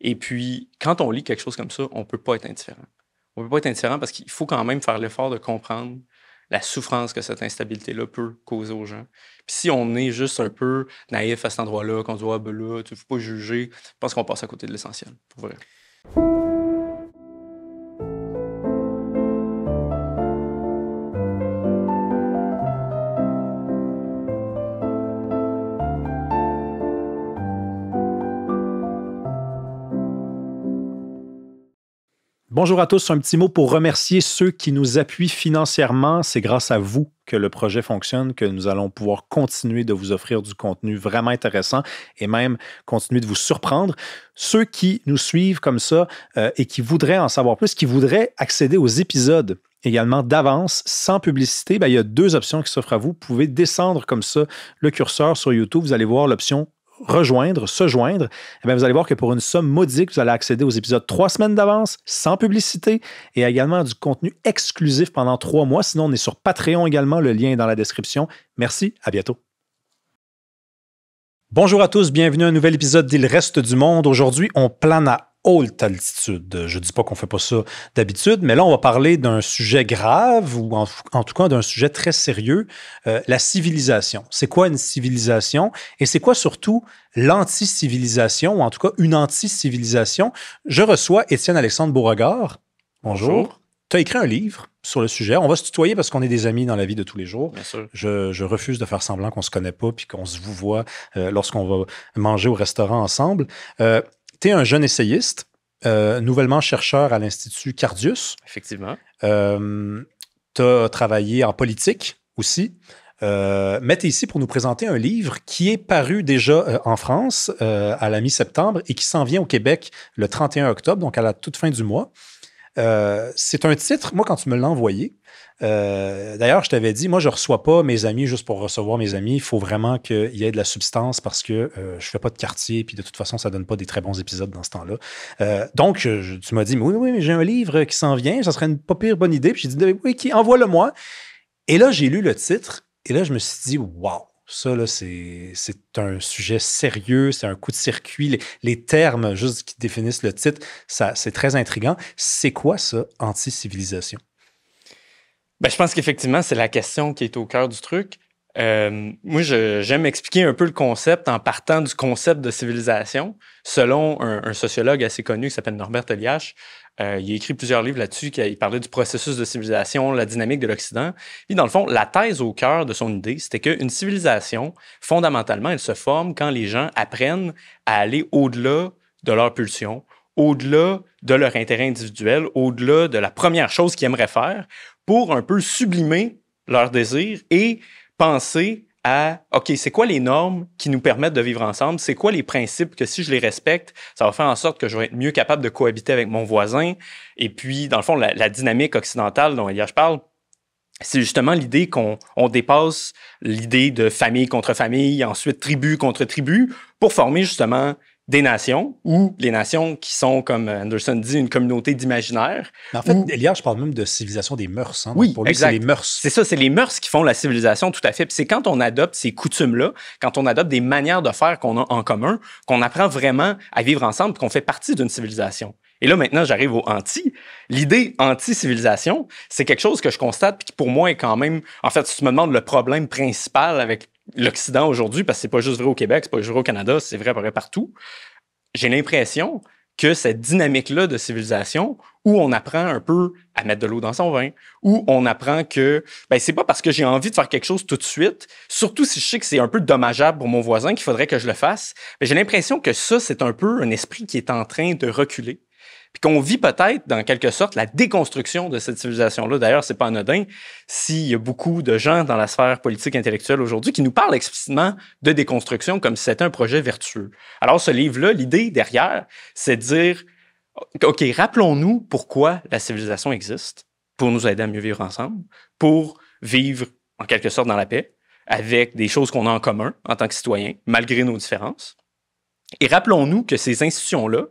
Et puis, quand on lit quelque chose comme ça, on ne peut pas être indifférent. On ne peut pas être indifférent parce qu'il faut quand même faire l'effort de comprendre la souffrance que cette instabilité-là peut causer aux gens. Puis si on est juste un peu naïf à cet endroit-là, qu'on se dit « Ah, ben là, tu ne faut pas juger », je pense qu'on passe à côté de l'essentiel, pour vrai. Bonjour à tous, un petit mot pour remercier ceux qui nous appuient financièrement. C'est grâce à vous que le projet fonctionne, que nous allons pouvoir continuer de vous offrir du contenu vraiment intéressant et même continuer de vous surprendre. Ceux qui nous suivent comme ça et qui voudraient en savoir plus, qui voudraient accéder aux épisodes également d'avance, sans publicité, il y a 2 options qui s'offrent à vous. Vous pouvez descendre comme ça le curseur sur YouTube. Vous allez voir l'option rejoindre, se joindre, vous allez voir que pour une somme modique, vous allez accéder aux épisodes 3 semaines d'avance, sans publicité, et également du contenu exclusif pendant 3 mois. Sinon, on est sur Patreon également, le lien est dans la description. Merci, à bientôt. Bonjour à tous, bienvenue à un nouvel épisode d'Il reste du monde. Aujourd'hui, on plane à haute altitude. Je ne dis pas qu'on ne fait pas ça d'habitude, mais là, on va parler d'un sujet grave ou en tout cas d'un sujet très sérieux, la civilisation. C'est quoi une civilisation? Et c'est quoi surtout l'anti-civilisation ou en tout cas une anti-civilisation? Je reçois Étienne-Alexandre Beauregard. Bonjour. Tu as écrit un livre sur le sujet. On va se tutoyer parce qu'on est des amis dans la vie de tous les jours. Bien sûr. Je refuse de faire semblant qu'on ne se connaît pas puis qu'on se vous voit lorsqu'on va manger au restaurant ensemble. Tu es un jeune essayiste, nouvellement chercheur à l'Institut Cardius. Effectivement. Tu as travaillé en politique aussi. Mais tu es ici pour nous présenter un livre qui est paru déjà en France à la mi-septembre et qui s'en vient au Québec le 31 octobre, donc à la toute fin du mois. C'est un titre, moi, quand tu me l'as envoyé, d'ailleurs, je t'avais dit, moi, je ne reçois pas mes amis juste pour recevoir mes amis. Il faut vraiment qu'il y ait de la substance parce que je ne fais pas de quartier, puis de toute façon, ça ne donne pas des très bons épisodes dans ce temps-là. Donc, tu m'as dit, oui, mais j'ai un livre qui s'en vient, ça serait une pas pire bonne idée. Puis j'ai dit, oui, envoie-le-moi. Et là, j'ai lu le titre, et là, je me suis dit, waouh! Ça, là, c'est un sujet sérieux, c'est un coup de circuit. Les termes, juste qui définissent le titre, c'est très intriguant. C'est quoi ça, anti-civilisation? Je pense qu'effectivement, c'est la question qui est au cœur du truc. Moi, j'aime expliquer un peu le concept en partant du concept de civilisation. Selon un sociologue assez connu qui s'appelle Norbert Elias, il a écrit plusieurs livres là-dessus, il parlait du processus de civilisation, la dynamique de l'Occident. Puis, dans le fond, la thèse au cœur de son idée, c'était qu'une civilisation, fondamentalement, elle se forme quand les gens apprennent à aller au-delà de leurs pulsions, au-delà de leur intérêt individuel, au-delà de la première chose qu'ils aimeraient faire, pour un peu sublimer leurs désirs et penser à, OK, c'est quoi les normes qui nous permettent de vivre ensemble? C'est quoi les principes que si je les respecte, ça va faire en sorte que je vais être mieux capable de cohabiter avec mon voisin? Et puis, dans le fond, la dynamique occidentale dont Elias parle, c'est justement l'idée qu'on dépasse l'idée de famille contre famille, ensuite tribu contre tribu, pour former justement des nations, ou les nations qui sont, comme Anderson dit, une communauté d'imaginaire. Mais en fait, Elias, je parle même de civilisation des mœurs. Hein? Oui, pour lui, exact. c'est les mœurs. C'est ça, c'est les mœurs qui font la civilisation, tout à fait. Puis c'est quand on adopte ces coutumes-là, quand on adopte des manières de faire qu'on a en commun, qu'on apprend vraiment à vivre ensemble, qu'on fait partie d'une civilisation. Et là, maintenant, j'arrive au anti. L'idée anti-civilisation, c'est quelque chose que je constate, puis qui pour moi est quand même... En fait, si tu me demandes le problème principal avec l'Occident aujourd'hui, parce que c'est pas juste vrai au Québec, c'est pas juste vrai au Canada, c'est vrai à peu près partout, j'ai l'impression que cette dynamique-là de civilisation, où on apprend un peu à mettre de l'eau dans son vin, où on apprend que c'est pas parce que j'ai envie de faire quelque chose tout de suite, surtout si je sais que c'est un peu dommageable pour mon voisin qu'il faudrait que je le fasse, j'ai l'impression que ça, c'est un peu un esprit qui est en train de reculer. Puis qu'on vit peut-être, dans quelque sorte, la déconstruction de cette civilisation-là. D'ailleurs, c'est pas anodin s'il y a beaucoup de gens dans la sphère politique intellectuelle aujourd'hui qui nous parlent explicitement de déconstruction comme si c'était un projet vertueux. Alors, ce livre-là, l'idée derrière, c'est de dire, OK, rappelons-nous pourquoi la civilisation existe, pour nous aider à mieux vivre ensemble, pour vivre, en quelque sorte, dans la paix, avec des choses qu'on a en commun en tant que citoyens, malgré nos différences. Et rappelons-nous que ces institutions-là,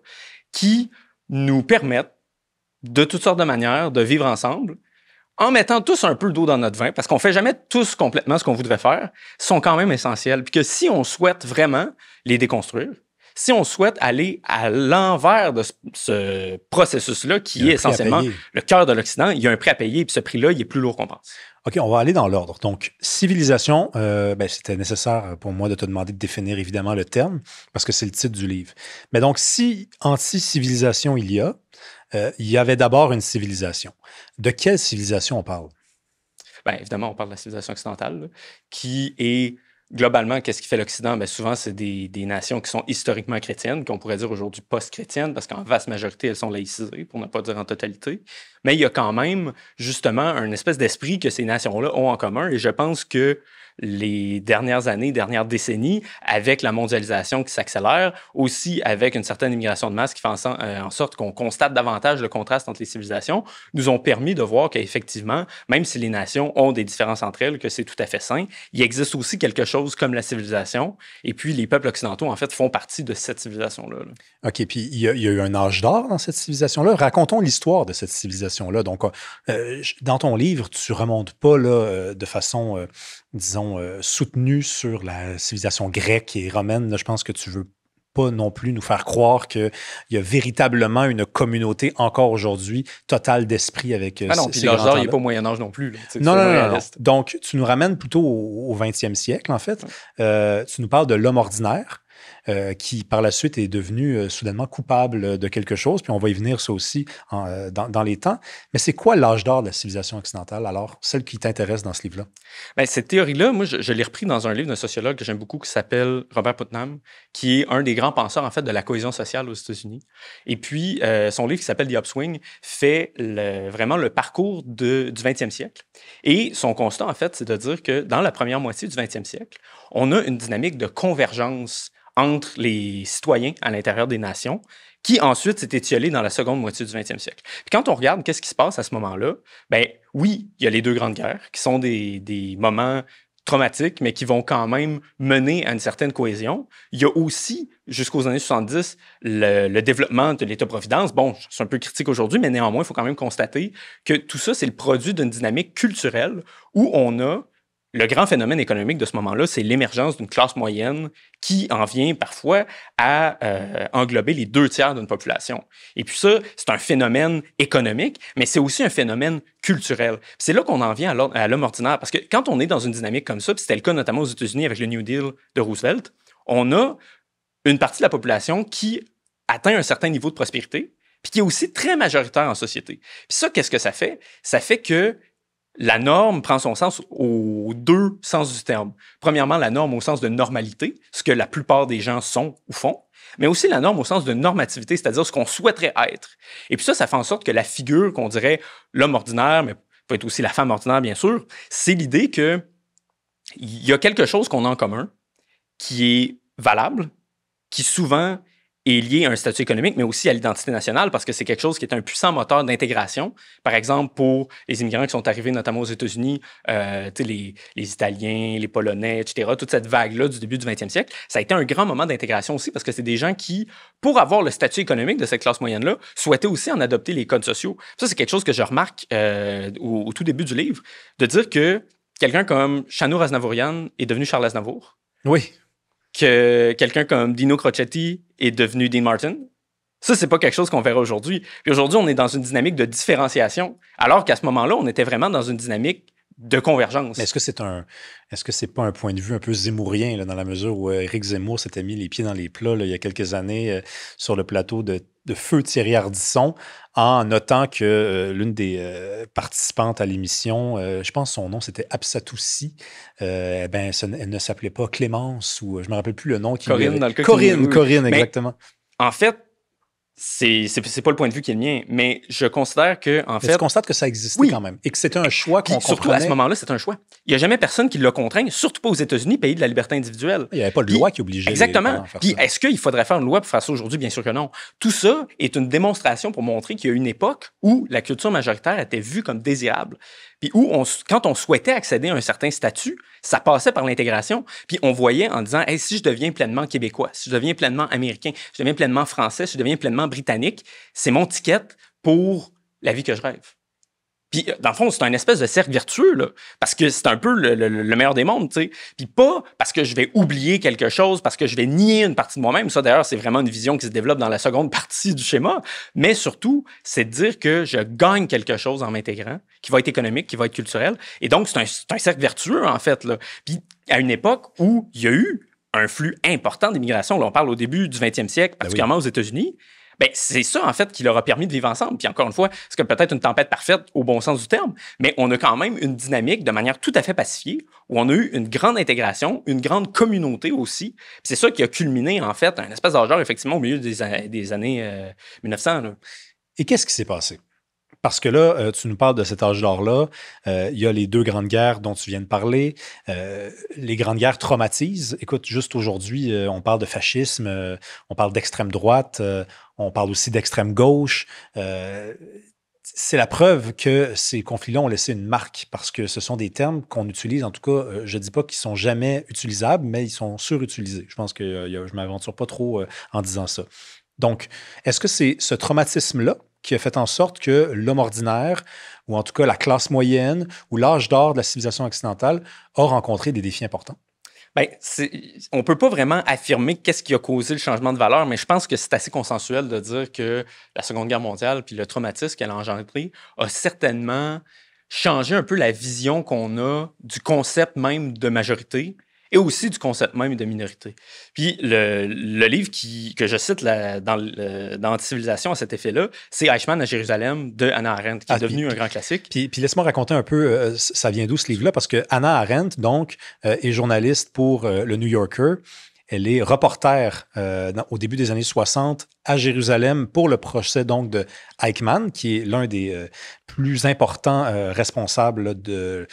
qui nous permettent, de toutes sortes de manières, de vivre ensemble, en mettant tous un peu d'eau dans notre vin, parce qu'on ne fait jamais tous complètement ce qu'on voudrait faire, sont quand même essentiels. Puis que si on souhaite vraiment les déconstruire, Si on souhaite aller à l'envers de ce processus-là, qui est essentiellement le cœur de l'Occident, il y a un prix à payer, puis ce prix-là, il est plus lourd qu'on pense. OK, on va aller dans l'ordre. Donc, civilisation, c'était nécessaire pour moi de te demander de définir évidemment le terme, parce que c'est le titre du livre. Mais donc, si anti-civilisation il y avait d'abord une civilisation. De quelle civilisation on parle? Bien, évidemment, on parle de la civilisation occidentale, là, qui est globalement, qu'est-ce qui fait l'Occident? Bien, souvent, c'est des nations qui sont historiquement chrétiennes, qu'on pourrait dire aujourd'hui post-chrétiennes, parce qu'en vaste majorité, elles sont laïcisées, pour ne pas dire en totalité. Mais il y a quand même, justement, un espèce d'esprit que ces nations-là ont en commun, et je pense que les dernières années, dernières décennies, avec la mondialisation qui s'accélère, aussi avec une certaine immigration de masse qui fait en sorte qu'on constate davantage le contraste entre les civilisations, nous ont permis de voir qu'effectivement, même si les nations ont des différences entre elles, que c'est tout à fait sain, il existe aussi quelque chose comme la civilisation, et puis les peuples occidentaux, en fait, font partie de cette civilisation-là. OK, puis il y a eu un âge d'or dans cette civilisation-là. Racontons l'histoire de cette civilisation-là. Donc, dans ton livre, tu remontes pas là, de façon... disons, soutenu sur la civilisation grecque et romaine. Là, je pense que tu veux pas non plus nous faire croire qu'il y a véritablement une communauté encore aujourd'hui totale d'esprit avec non, puis l'âge d'or, il n'est pas au Moyen-Âge non plus. Là, non. Donc, tu nous ramènes plutôt au 20e siècle, en fait. Ouais. Tu nous parles de l'homme ordinaire. Qui, par la suite, est devenu soudainement coupable de quelque chose. Puis on va y venir, ça aussi, dans les temps. Mais c'est quoi l'âge d'or de la civilisation occidentale, alors, celle qui t'intéresse dans ce livre-là? Bien, cette théorie-là, moi, je l'ai repris dans un livre d'un sociologue que j'aime beaucoup qui s'appelle Robert Putnam, qui est un des grands penseurs, en fait, de la cohésion sociale aux États-Unis. Et puis, son livre qui s'appelle The Upswing fait vraiment le parcours du 20e siècle. Et son constat, en fait, c'est de dire que dans la première moitié du 20e siècle, on a une dynamique de convergence entre les citoyens à l'intérieur des nations, qui ensuite s'est étiolée dans la seconde moitié du 20e siècle. Puis quand on regarde qu'est-ce qui se passe à ce moment-là, bien oui, il y a les deux grandes guerres, qui sont des moments traumatiques, mais qui vont quand même mener à une certaine cohésion. Il y a aussi, jusqu'aux années 70, le développement de l'État-providence. Bon, c'est un peu critique aujourd'hui, mais néanmoins, il faut quand même constater que tout ça, c'est le produit d'une dynamique culturelle où on a le grand phénomène économique de ce moment-là, c'est l'émergence d'une classe moyenne qui en vient parfois à englober les 2 tiers d'une population. Et puis ça, c'est un phénomène économique, mais c'est aussi un phénomène culturel. Puis c'est là qu'on en vient à l'homme ordinaire, parce que quand on est dans une dynamique comme ça, puis c'était le cas notamment aux États-Unis avec le New Deal de Roosevelt, on a une partie de la population qui atteint un certain niveau de prospérité, puis qui est aussi très majoritaire en société. Puis ça, qu'est-ce que ça fait? Ça fait que la norme prend son sens aux 2 sens du terme. Premièrement, la norme au sens de normalité, ce que la plupart des gens sont ou font, mais aussi la norme au sens de normativité, c'est-à-dire ce qu'on souhaiterait être. Et puis ça fait en sorte que la figure qu'on dirait l'homme ordinaire, mais peut être aussi la femme ordinaire, bien sûr, c'est l'idée qu'il y a quelque chose qu'on a en commun qui est valable, qui souvent est lié à un statut économique, mais aussi à l'identité nationale, parce que c'est quelque chose qui est un puissant moteur d'intégration. Par exemple, pour les immigrants qui sont arrivés notamment aux États-Unis, les Italiens, les Polonais, etc., toute cette vague-là du début du 20e siècle, ça a été un grand moment d'intégration aussi, parce que c'est des gens qui, pour avoir le statut économique de cette classe moyenne-là, souhaitaient aussi en adopter les codes sociaux. Ça, c'est quelque chose que je remarque au tout début du livre, de dire que quelqu'un comme Shanour Aznavourian est devenu Charles Aznavour. Oui. Que quelqu'un comme Dino Crocetti est devenu Dean Martin. Ça, c'est pas quelque chose qu'on verra aujourd'hui. Puis aujourd'hui, on est dans une dynamique de différenciation, alors qu'à ce moment-là, on était vraiment dans une dynamique de convergence. Mais est-ce que c'est pas un point de vue un peu zemmourien, là, dans la mesure où Éric Zemmour s'était mis les pieds dans les plats là, il y a quelques années sur le plateau de Feu Thierry Ardisson, en notant que l'une des participantes à l'émission, je pense son nom, c'était Absatoussi, elle ne s'appelait pas Clémence, ou je me rappelle plus le nom. Corinne, dans le cas Corinne, exactement. Mais, en fait, c'est pas le point de vue qui est le mien, mais je considère que, en fait... Tu constates que ça existait quand même, et que c'était un choix qu'on comprenait. Surtout à ce moment-là, c'est un choix. Il n'y a jamais personne qui l'a contraint, surtout pas aux États-Unis, pays de la liberté individuelle. Il n'y avait pas de loi qui obligeait exactement. les parents à faire Puis ça. est-ce qu'il faudrait faire une loi pour faire ça aujourd'hui? Bien sûr que non. Tout ça est une démonstration pour montrer qu'il y a une époque où la culture majoritaire était vue comme désirable. Puis où, quand on souhaitait accéder à un certain statut, ça passait par l'intégration. Puis on voyait en disant, hey, si je deviens pleinement québécois, si je deviens pleinement américain, si je deviens pleinement français, si je deviens pleinement britannique, c'est mon ticket pour la vie que je rêve. Puis, dans le fond, c'est un espèce de cercle vertueux, là, parce que c'est un peu le meilleur des mondes, tu sais. Puis pas parce que je vais oublier quelque chose, parce que je vais nier une partie de moi-même. Ça, d'ailleurs, c'est vraiment une vision qui se développe dans la seconde partie du schéma. Mais surtout, c'est de dire que je gagne quelque chose en m'intégrant, qui va être économique, qui va être culturel. Et donc, c'est un cercle vertueux, en fait, là. Puis, à une époque où il y a eu un flux important d'immigration, là, on parle au début du 20e siècle, particulièrement aux États-Unis, ben, c'est ça, en fait, qui leur a permis de vivre ensemble. Puis encore une fois, c'est comme peut-être une tempête parfaite au bon sens du terme, mais on a quand même une dynamique de manière tout à fait pacifiée où on a eu une grande intégration, une grande communauté aussi. Puis c'est ça qui a culminé, en fait, un espèce d'âge d'or, effectivement, au milieu des années 1900. Là. Et qu'est-ce qui s'est passé? Parce que là, tu nous parles de cet âge d'or-là. Il y a les 2 grandes guerres dont tu viens de parler. Les grandes guerres traumatisent. Écoute, juste aujourd'hui, on parle de fascisme, on parle d'extrême droite, on parle aussi d'extrême gauche. C'est la preuve que ces conflits-là ont laissé une marque parce que ce sont des termes qu'on utilise. En tout cas, je ne dis pas qu'ils sont jamais utilisables, mais ils sont surutilisés. Je pense que je ne m'aventure pas trop en disant ça. Donc, est-ce que c'est ce traumatisme-là qui a fait en sorte que l'homme ordinaire, ou en tout cas la classe moyenne, ou l'âge d'or de la civilisation occidentale, a rencontré des défis importants? Bien, on ne peut pas vraiment affirmer qu'est-ce qui a causé le changement de valeur, mais je pense que c'est assez consensuel de dire que la Seconde Guerre mondiale puis le traumatisme qu'elle a engendré a certainement changé un peu la vision qu'on a du concept même de majorité et aussi du concept même de minorité. Puis le livre que je cite dans Anti-civilisation à cet effet-là, c'est Eichmann à Jérusalem de Hannah Arendt, qui est devenu un grand classique. Puis laisse-moi raconter un peu, ça vient d'où ce livre-là, parce que Hannah Arendt, donc, est journaliste pour le New Yorker. Elle est reporter au début des années 60 à Jérusalem pour le procès donc de Eichmann, qui est l'un des plus importants responsables là, de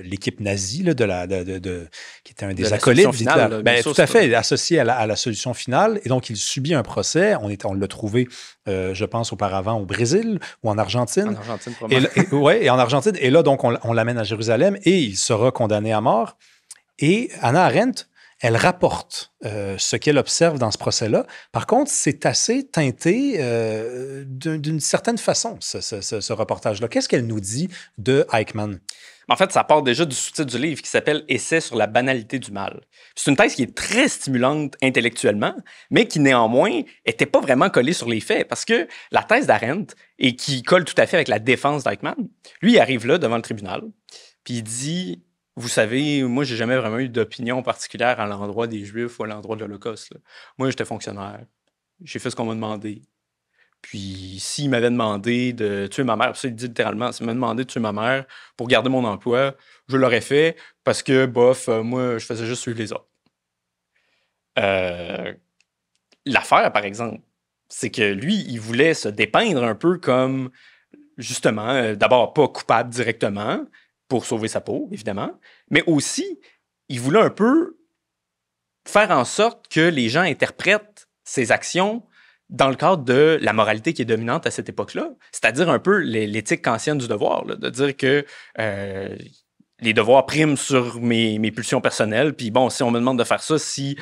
l'équipe nazie, là, qui était un des acolytes d'Hitler. Tout à fait, associé à la solution finale. Et donc, il subit un procès. On l'a trouvé, je pense, auparavant au Brésil ou en Argentine. En Argentine, probablement. Et en Argentine. Et là, donc, on l'amène à Jérusalem et il sera condamné à mort. Et Hannah Arendt, elle rapporte ce qu'elle observe dans ce procès-là. Par contre, c'est assez teinté d'une certaine façon, ce reportage-là. Qu'est-ce qu'elle nous dit de Eichmann? En fait, ça part déjà du sous-titre du livre qui s'appelle « Essai sur la banalité du mal ». C'est une thèse qui est très stimulante intellectuellement, mais qui néanmoins n'était pas vraiment collée sur les faits, parce que la thèse d'Arendt, et qui colle tout à fait avec la défense d'Eichmann, lui, il arrive là devant le tribunal, puis il dit... Vous savez, moi, j'ai jamais vraiment eu d'opinion particulière à l'endroit des Juifs ou à l'endroit de l'Holocauste. Là. Moi, j'étais fonctionnaire. J'ai fait ce qu'on m'a demandé. Puis, s'il m'avait demandé de tuer ma mère, ça, il dit littéralement, s'il m'a demandé de tuer ma mère pour garder mon emploi, je l'aurais fait parce que, moi, je faisais juste suivre les autres. L'affaire, par exemple, c'est que lui, il voulait se dépeindre un peu comme, justement, d'abord, pas coupable directement, pour sauver sa peau, évidemment, mais aussi, il voulait un peu faire en sorte que les gens interprètent ses actions dans le cadre de la moralité qui est dominante à cette époque-là, c'est-à-dire un peu l'éthique kantienne du devoir, là, de dire que les devoirs priment sur mes pulsions personnelles, puis bon, si on me demande de faire ça, si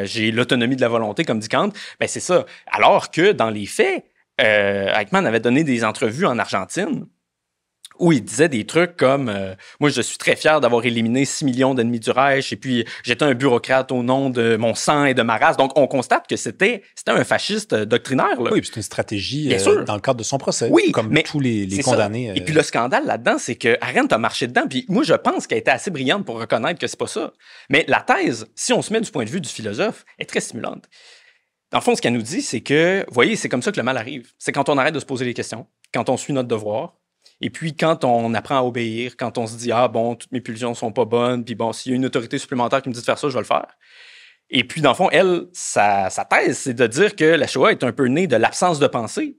j'ai l'autonomie de la volonté, comme dit Kant, ben c'est ça. Alors que, dans les faits, Eichmann avait donné des entrevues en Argentine où il disait des trucs comme moi, je suis très fier d'avoir éliminé 6 millions d'ennemis du Reich, et puis j'étais un bureaucrate au nom de mon sang et de ma race. Donc, on constate que c'était un fasciste doctrinaire. Là. Oui, c'est une stratégie dans le cadre de son procès, comme tous les condamnés. Et puis le scandale là-dedans, c'est que Arendt a marché dedans, puis moi, je pense qu'elle était assez brillante pour reconnaître que c'est pas ça. Mais la thèse, si on se met du point de vue du philosophe, est très stimulante. Dans le fond, ce qu'elle nous dit, c'est que, vous voyez, c'est comme ça que le mal arrive. C'est quand on arrête de se poser les questions, quand on suit notre devoir, et puis, quand on apprend à obéir, quand on se dit « Ah bon, toutes mes pulsions sont pas bonnes, puis bon, s'il y a une autorité supplémentaire qui me dit de faire ça, je vais le faire. » Et puis, dans le fond, elle, sa thèse, c'est de dire que la Shoah est un peu née de l'absence de pensée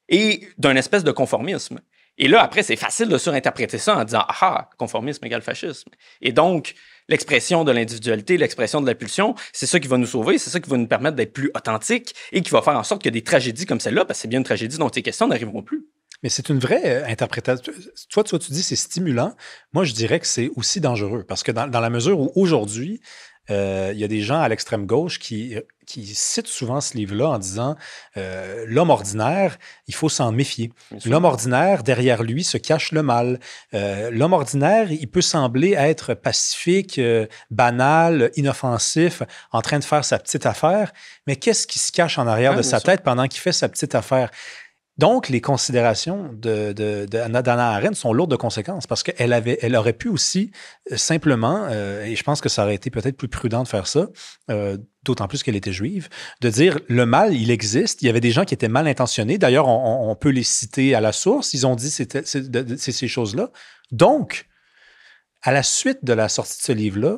et d'un espèce de conformisme. Et là, après, c'est facile de surinterpréter ça en disant « Ah, conformisme égale fascisme. » Et donc, l'expression de l'individualité, l'expression de la pulsion, c'est ça qui va nous sauver, c'est ça qui va nous permettre d'être plus authentiques et qui va faire en sorte que des tragédies comme celle-là, parce que c'est bien une tragédie dont il est question, n'arriveront plus. Mais c'est une vraie interprétation. Toi, tu dis c'est stimulant. Moi, je dirais que c'est aussi dangereux parce que dans la mesure où aujourd'hui, il y a des gens à l'extrême gauche qui qui cite souvent ce livre-là en disant l'homme ordinaire, il faut s'en méfier. L'homme ordinaire, derrière lui, se cache le mal. L'homme ordinaire, il peut sembler être pacifique, banal, inoffensif, en train de faire sa petite affaire, mais qu'est-ce qui se cache en arrière de sa tête pendant qu'il fait sa petite affaire? Donc, les considérations d'Hannah Arendt sont lourdes de conséquences parce elle aurait pu aussi simplement, et je pense que ça aurait été peut-être plus prudent de faire ça, d'autant plus qu'elle était juive, de dire le mal, il existe. Il y avait des gens qui étaient mal intentionnés. D'ailleurs, on peut les citer à la source. Ils ont dit c'est ces choses-là. Donc, à la suite de la sortie de ce livre-là,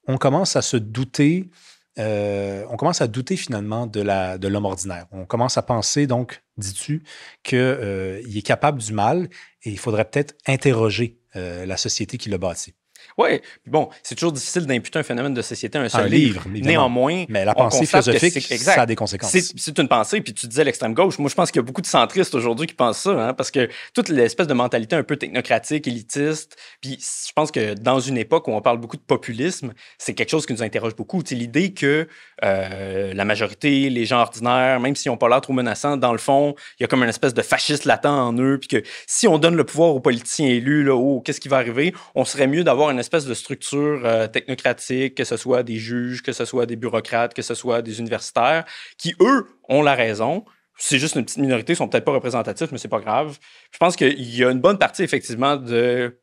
on commence à se douter. On commence à douter finalement de l'homme ordinaire. On commence à penser, donc, dis-tu, qu'il est capable du mal et il faudrait peut-être interroger la société qui l'a bâti. Oui, bon, c'est toujours difficile d'imputer un phénomène de société à un seul livre. Néanmoins, mais la pensée philosophique, ça a des conséquences. C'est une pensée, puis tu disais l'extrême gauche. Moi, je pense qu'il y a beaucoup de centristes aujourd'hui qui pensent ça, hein, parce que toute l'espèce de mentalité un peu technocratique, élitiste, puis je pense que dans une époque où on parle beaucoup de populisme, c'est quelque chose qui nous interroge beaucoup. C'est l'idée que la majorité, les gens ordinaires, même s'ils n'ont pas l'air trop menaçants, dans le fond, il y a comme une espèce de fasciste latent en eux, puis que si on donne le pouvoir aux politiciens élus, là, qu'est-ce qui va arriver? On serait mieux d'avoir une espèce de structure technocratique, que ce soit des juges, que ce soit des bureaucrates, que ce soit des universitaires, qui, eux, ont la raison. C'est juste une petite minorité, ils sont peut-être pas représentatifs, mais c'est pas grave. Je pense qu'il y a une bonne partie, effectivement, de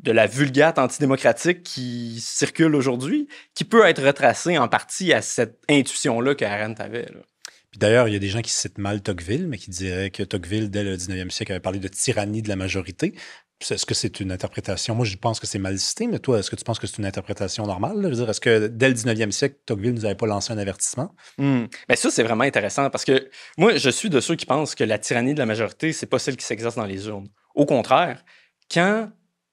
la vulgate antidémocratique qui circule aujourd'hui, qui peut être retracée en partie à cette intuition-là que Arendt avait, là. Puis d'ailleurs, il y a des gens qui citent mal Tocqueville, mais qui diraient que Tocqueville, dès le 19e siècle, avait parlé de tyrannie de la majorité. Est-ce que c'est une interprétation? Moi, je pense que c'est mal cité, mais toi, est-ce que tu penses que c'est une interprétation normale? Je veux dire, est-ce que dès le 19e siècle, Tocqueville ne nous avait pas lancé un avertissement? Mais ça, c'est vraiment intéressant parce que moi, je suis de ceux qui pensent que la tyrannie de la majorité, c'est pas celle qui s'exerce dans les urnes. Au contraire, quand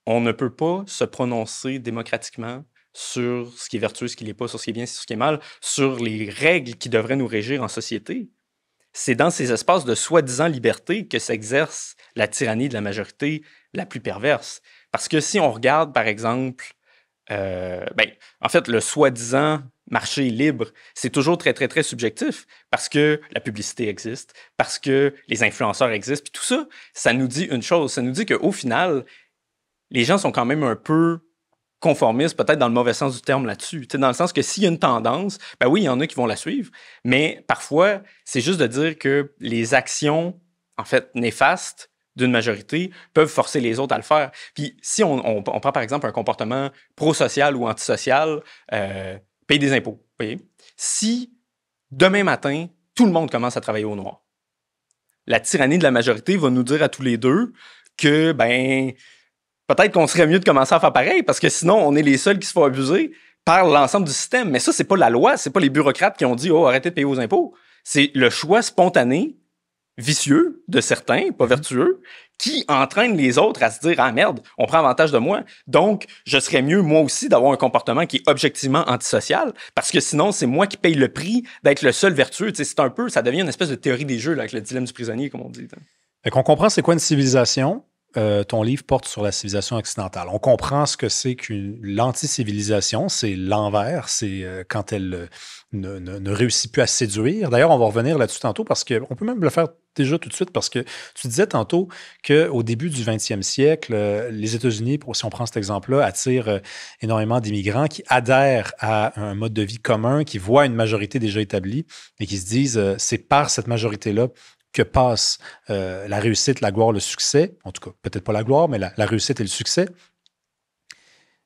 on ne peut pas se prononcer démocratiquement sur ce qui est vertueux, ce qui l'est pas, sur ce qui est bien, sur ce qui est mal, sur les règles qui devraient nous régir en société, c'est dans ces espaces de soi-disant liberté que s'exerce la tyrannie de la majorité la plus perverse. Parce que si on regarde, par exemple, en fait, le soi-disant marché libre, c'est toujours très, très, très subjectif parce que la publicité existe, parce que les influenceurs existent, puis tout ça, ça nous dit une chose, ça nous dit qu'au final, les gens sont quand même un peu conformistes, peut-être dans le mauvais sens du terme là-dessus. Dans le sens que s'il y a une tendance, ben oui, il y en a qui vont la suivre, mais parfois, c'est juste de dire que les actions, en fait, néfastes d'une majorité peuvent forcer les autres à le faire. Puis si on prend par exemple un comportement pro-social ou antisocial, payer des impôts. Voyez? Si demain matin, tout le monde commence à travailler au noir, la tyrannie de la majorité va nous dire à tous les deux que, peut-être qu'on serait mieux de commencer à faire pareil, parce que sinon, on est les seuls qui se font abuser par l'ensemble du système. Mais ça, c'est pas la loi, c'est pas les bureaucrates qui ont dit « Oh, arrêtez de payer vos impôts ». C'est le choix spontané, vicieux de certains, pas vertueux, qui entraîne les autres à se dire « Ah merde, on prend avantage de moi, donc je serais mieux moi aussi d'avoir un comportement qui est objectivement antisocial, parce que sinon, c'est moi qui paye le prix d'être le seul vertueux. » C'est un peu, ça devient une espèce de théorie des jeux là, avec le dilemme du prisonnier, comme on dit. Fait qu'on comprend c'est quoi une civilisation. Ton livre porte sur la civilisation occidentale. On comprend ce que c'est qu'une l'anti-civilisation, c'est l'envers, c'est quand elle ne réussit plus à séduire. D'ailleurs, on va revenir là-dessus tantôt parce qu'on peut même le faire déjà tout de suite parce que tu disais tantôt qu'au début du 20e siècle, les États-Unis, si on prend cet exemple-là, attirent énormément d'immigrants qui adhèrent à un mode de vie commun, qui voient une majorité déjà établie et qui se disent c'est par cette majorité-là que passe la réussite, la gloire, le succès, en tout cas, peut-être pas la gloire, mais la réussite et le succès.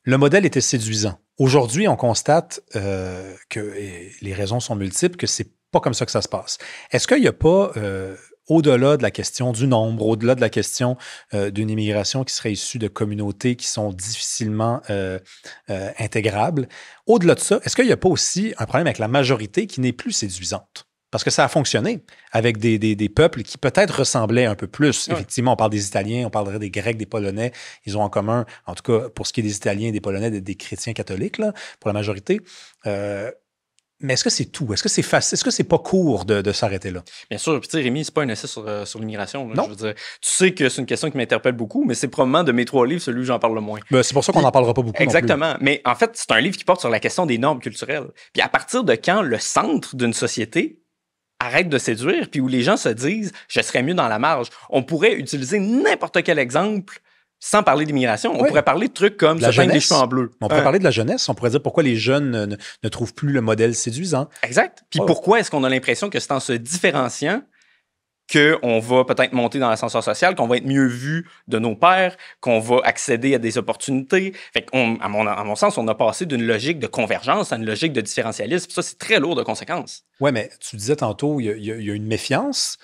Le modèle était séduisant. Aujourd'hui, on constate et les raisons sont multiples, que c'est pas comme ça que ça se passe. Est-ce qu'il n'y a pas, au-delà de la question du nombre, au-delà de la question d'une immigration qui serait issue de communautés qui sont difficilement intégrables, au-delà de ça, est-ce qu'il n'y a pas aussi un problème avec la majorité qui n'est plus séduisante? Parce que ça a fonctionné avec des peuples qui peut-être ressemblaient un peu plus. Ouais. Effectivement, on parle des Italiens, on parlerait des Grecs, des Polonais. Ils ont en commun, en tout cas, pour ce qui est des Italiens et des Polonais, des chrétiens catholiques, là, pour la majorité. Mais est-ce que c'est tout? Est-ce que c'est facile? Est-ce que c'est pas court de s'arrêter là? Bien sûr. Puis, tu sais, Rémi, c'est pas un essai sur l'immigration. Là, non. Je veux dire, tu sais que c'est une question qui m'interpelle beaucoup, mais c'est probablement de mes 3 livres celui où j'en parle le moins. Ben, c'est pour ça qu'on n'en parlera pas beaucoup. Exactement. Non plus. Mais en fait, c'est un livre qui porte sur la question des normes culturelles. Puis à partir de quand le centre d'une société arrête de séduire, puis où les gens se disent « je serais mieux dans la marge », on pourrait utiliser n'importe quel exemple sans parler d'immigration. On pourrait parler de trucs comme se peindre les cheveux en bleu. On pourrait parler de la jeunesse. On pourrait dire pourquoi les jeunes ne trouvent plus le modèle séduisant. Exact. Puis pourquoi est-ce qu'on a l'impression que c'est en se différenciant qu'on va peut-être monter dans l'ascenseur social, qu'on va être mieux vu de nos pairs, qu'on va accéder à des opportunités. Fait à mon sens, on a passé d'une logique de convergence à une logique de différentialisme. Ça, c'est très lourd de conséquences. Oui, mais tu disais tantôt, il y a une méfiance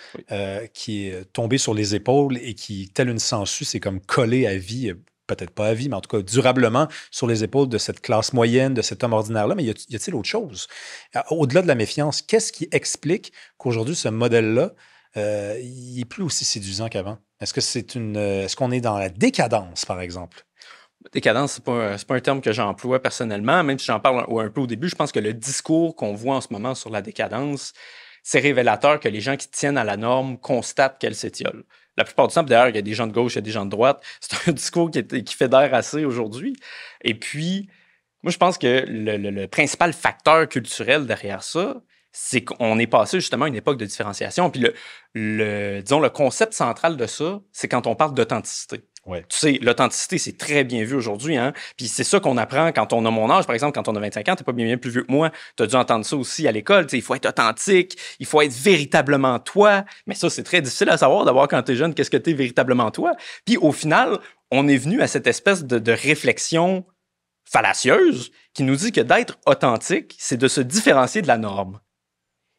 qui est tombée sur les épaules et qui, telle une sangsue, c'est comme collé à vie, peut-être pas à vie, mais en tout cas durablement sur les épaules de cette classe moyenne, de cet homme ordinaire-là. Mais y a-t-il autre chose? Au-delà de la méfiance, qu'est-ce qui explique qu'aujourd'hui, ce modèle-là, il n'est plus aussi séduisant qu'avant? Est-ce qu'on est dans la décadence, par exemple? Décadence, c'est pas un terme que j'emploie personnellement, même si j'en parle un peu au début. Je pense que le discours qu'on voit en ce moment sur la décadence, c'est révélateur que les gens qui tiennent à la norme constatent qu'elle s'étiole. La plupart du temps, d'ailleurs, il y a des gens de gauche, il y a des gens de droite. C'est un discours qui fédère assez aujourd'hui. Et puis, moi, je pense que le principal facteur culturel derrière ça, c'est qu'on est passé justement à une époque de différenciation. Puis disons, le concept central de ça, c'est quand on parle d'authenticité. Ouais. Tu sais, l'authenticité, c'est très bien vu aujourd'hui, hein. Puis c'est ça qu'on apprend quand on a mon âge. Par exemple, quand on a 25 ans, t'es pas bien plus vieux que moi. T'as dû entendre ça aussi à l'école. Tu sais, il faut être authentique, il faut être véritablement toi. Mais ça, c'est très difficile à savoir d'avoir quand t'es jeune, qu'est-ce que t'es véritablement toi. Puis au final, on est venu à cette espèce de réflexion fallacieuse qui nous dit que d'être authentique, c'est de se différencier de la norme.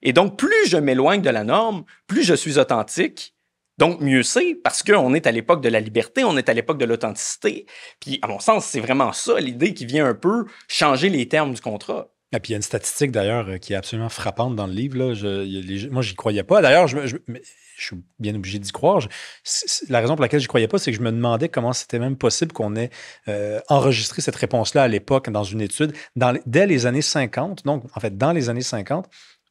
Et donc, plus je m'éloigne de la norme, plus je suis authentique. Donc, mieux c'est, parce qu'on est à l'époque de la liberté, on est à l'époque de l'authenticité. Puis, à mon sens, c'est vraiment ça, l'idée qui vient un peu changer les termes du contrat. Et puis, il y a une statistique, d'ailleurs, qui est absolument frappante dans le livre. Là. Moi, j'y croyais pas. D'ailleurs, je suis bien obligé d'y croire. La raison pour laquelle je n'y croyais pas, c'est que je me demandais comment c'était même possible qu'on ait enregistré cette réponse-là à l'époque dans une étude. Dès les années 50, donc, en fait, dans les années 50,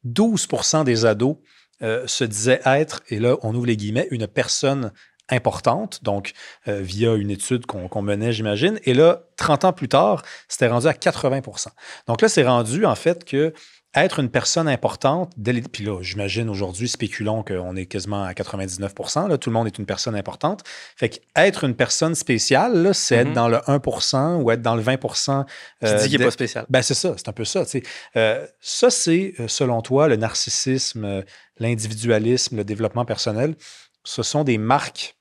12% des ados se disaient être, et là, on ouvre les guillemets, une personne importante, donc via une étude qu'on menait, j'imagine. Et là, 30 ans plus tard, c'était rendu à 80%. Donc là, c'est rendu, en fait, que être une personne importante, puis là, j'imagine aujourd'hui, spéculons qu'on est quasiment à 99%, là, tout le monde est une personne importante. Fait qu'être une personne spéciale, là, c'est être dans le 1% ou être dans le 20%. Qui dit qu'il n'est pas spécial. Ben, c'est ça, c'est un peu ça. Ça, c'est, selon toi, le narcissisme, l'individualisme, le développement personnel. Ce sont des marques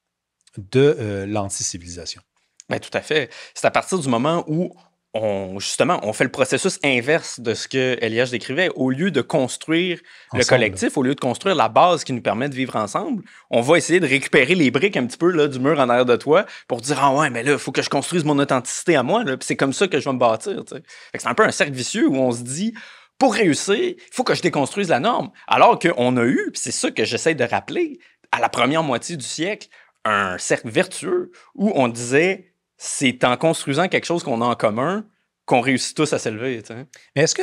de l'anti-civilisation. Ben, tout à fait. C'est à partir du moment où on fait le processus inverse de ce que LIH décrivait. Au lieu de construire le collectif, au lieu de construire la base qui nous permet de vivre ensemble, on va essayer de récupérer les briques un petit peu là, du mur en arrière de toi pour dire « Ah ouais, mais là, il faut que je construise mon authenticité à moi. Puis c'est comme ça que je vais me bâtir. » C'est un peu un cercle vicieux où on se dit « Pour réussir, il faut que je déconstruise la norme. » Alors qu'on a eu, puis c'est ça que j'essaie de rappeler, à la première moitié du siècle, un cercle vertueux où on disait c'est en construisant quelque chose qu'on a en commun qu'on réussit tous à s'élever. T'sais. Mais est-ce que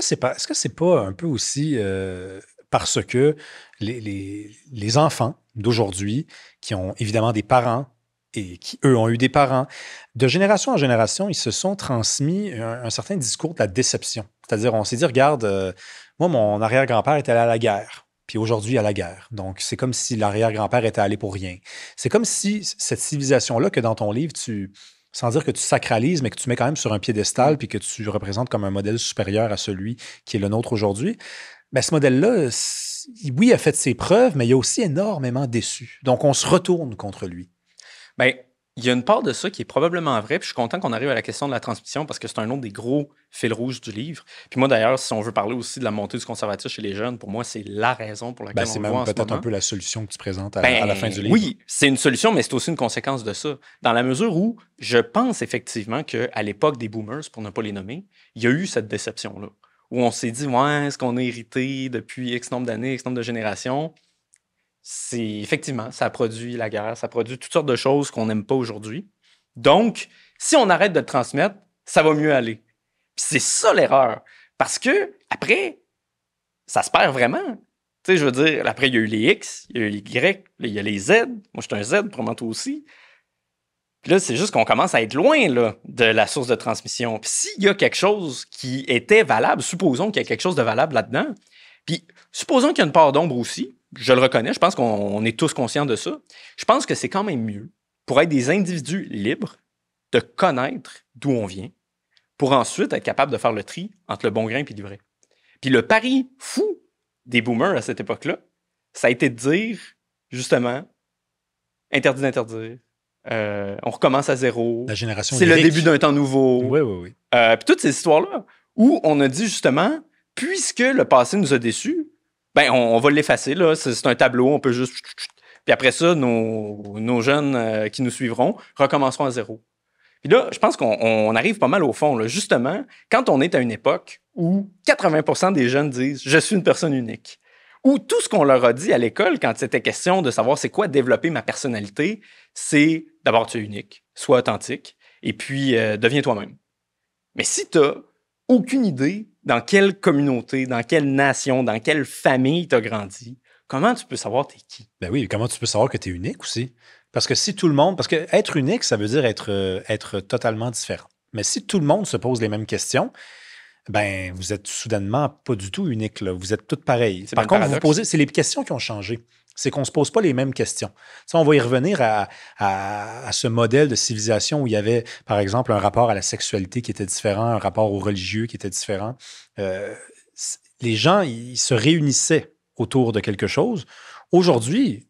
c'est pas un peu aussi parce que les enfants d'aujourd'hui, qui ont évidemment des parents et qui, eux, ont eu des parents, de génération en génération, ils se sont transmis un certain discours de la déception. C'est-à-dire, on s'est dit, regarde, moi, mon arrière-grand-père était allé à la guerre. Puis aujourd'hui, à la guerre. Donc, c'est comme si l'arrière-grand-père était allé pour rien. C'est comme si cette civilisation-là que dans ton livre, sans dire que tu sacralises, mais que tu mets quand même sur un piédestal puis que tu représentes comme un modèle supérieur à celui qui est le nôtre aujourd'hui, bien, ce modèle-là, oui, a fait ses preuves, mais il a aussi énormément déçu. Donc, on se retourne contre lui. Bien, il y a une part de ça qui est probablement vraie, puis je suis content qu'on arrive à la question de la transmission parce que c'est un autre des gros fils rouges du livre. Puis moi, d'ailleurs, si on veut parler aussi de la montée du conservatisme chez les jeunes, pour moi, c'est la raison pour laquelle on le voit en ce moment. C'est même peut-être un peu la solution que tu présentes à la fin du livre. Oui, c'est une solution, mais c'est aussi une conséquence de ça. Dans la mesure où je pense effectivement qu'à l'époque des boomers, pour ne pas les nommer, il y a eu cette déception-là, où on s'est dit, ouais, est-ce qu'on a hérité depuis X nombre d'années, X nombre de générations? C'est effectivement, ça produit la guerre, ça produit toutes sortes de choses qu'on n'aime pas aujourd'hui. Donc, si on arrête de le transmettre, ça va mieux aller. Puis c'est ça l'erreur. Parce que, après, ça se perd vraiment. Tu sais, je veux dire, après, il y a eu les X, il y a eu les Y, là, il y a les Z. Moi, je suis un Z, probablement toi aussi. Puis là, c'est juste qu'on commence à être loin là, de la source de transmission. Puis s'il y a quelque chose qui était valable, supposons qu'il y a quelque chose de valable là-dedans, puis supposons qu'il y a une part d'ombre aussi, je le reconnais, je pense qu'on est tous conscients de ça, je pense que c'est quand même mieux, pour être des individus libres, de connaître d'où on vient, pour ensuite être capable de faire le tri entre le bon grain et le vrai. Puis le pari fou des boomers à cette époque-là, ça a été de dire, justement, interdit d'interdire. On recommence à zéro. La génération c'est lyrique. Le début d'un temps nouveau. Oui. Puis toutes ces histoires-là, où on a dit justement, puisque le passé nous a déçus, ben on va l'effacer. Là. C'est un tableau, on peut juste... Puis après ça, nos jeunes qui nous suivront recommenceront à zéro. Puis là, je pense qu'on arrive pas mal au fond. Là. Justement, quand on est à une époque où 80% des jeunes disent « je suis une personne unique », où tout ce qu'on leur a dit à l'école quand c'était question de savoir c'est quoi développer ma personnalité, c'est d'abord tu es unique, sois authentique, et puis deviens toi-même. Mais si tu n'as aucune idée dans quelle communauté, dans quelle nation, dans quelle famille tu as grandi, comment tu peux savoir t'es qui? Ben oui, comment tu peux savoir que tu es unique aussi? Parce que si tout le monde... Parce que être unique, ça veut dire être totalement différent. Mais si tout le monde se pose les mêmes questions, ben vous êtes soudainement pas du tout unique. Là. Vous êtes tous pareils. Par contre, vous posez, c'est les questions qui ont changé. C'est qu'on ne se pose pas les mêmes questions. Ça, on va y revenir à ce modèle de civilisation où il y avait, par exemple, un rapport à la sexualité qui était différent, un rapport au religieux qui était différent. Les gens, ils se réunissaient autour de quelque chose. Aujourd'hui,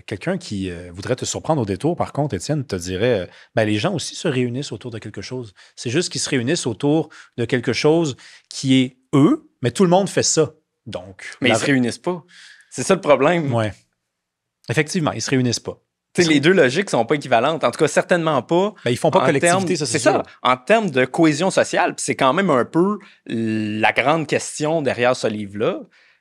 quelqu'un qui voudrait te surprendre au détour, par contre, Étienne, te dirait ben, les gens aussi se réunissent autour de quelque chose. C'est juste qu'ils se réunissent autour de quelque chose qui est eux, mais tout le monde fait ça. Donc, mais ils ne se réunissent pas. C'est ça le problème. Oui. Effectivement, ils ne se réunissent pas. Les deux logiques ne sont pas équivalentes. En tout cas, certainement pas. Ben, ils ne font pas collectivité, ça, c'est sûr. Ça. En termes de cohésion sociale, c'est quand même un peu la grande question derrière ce livre-là.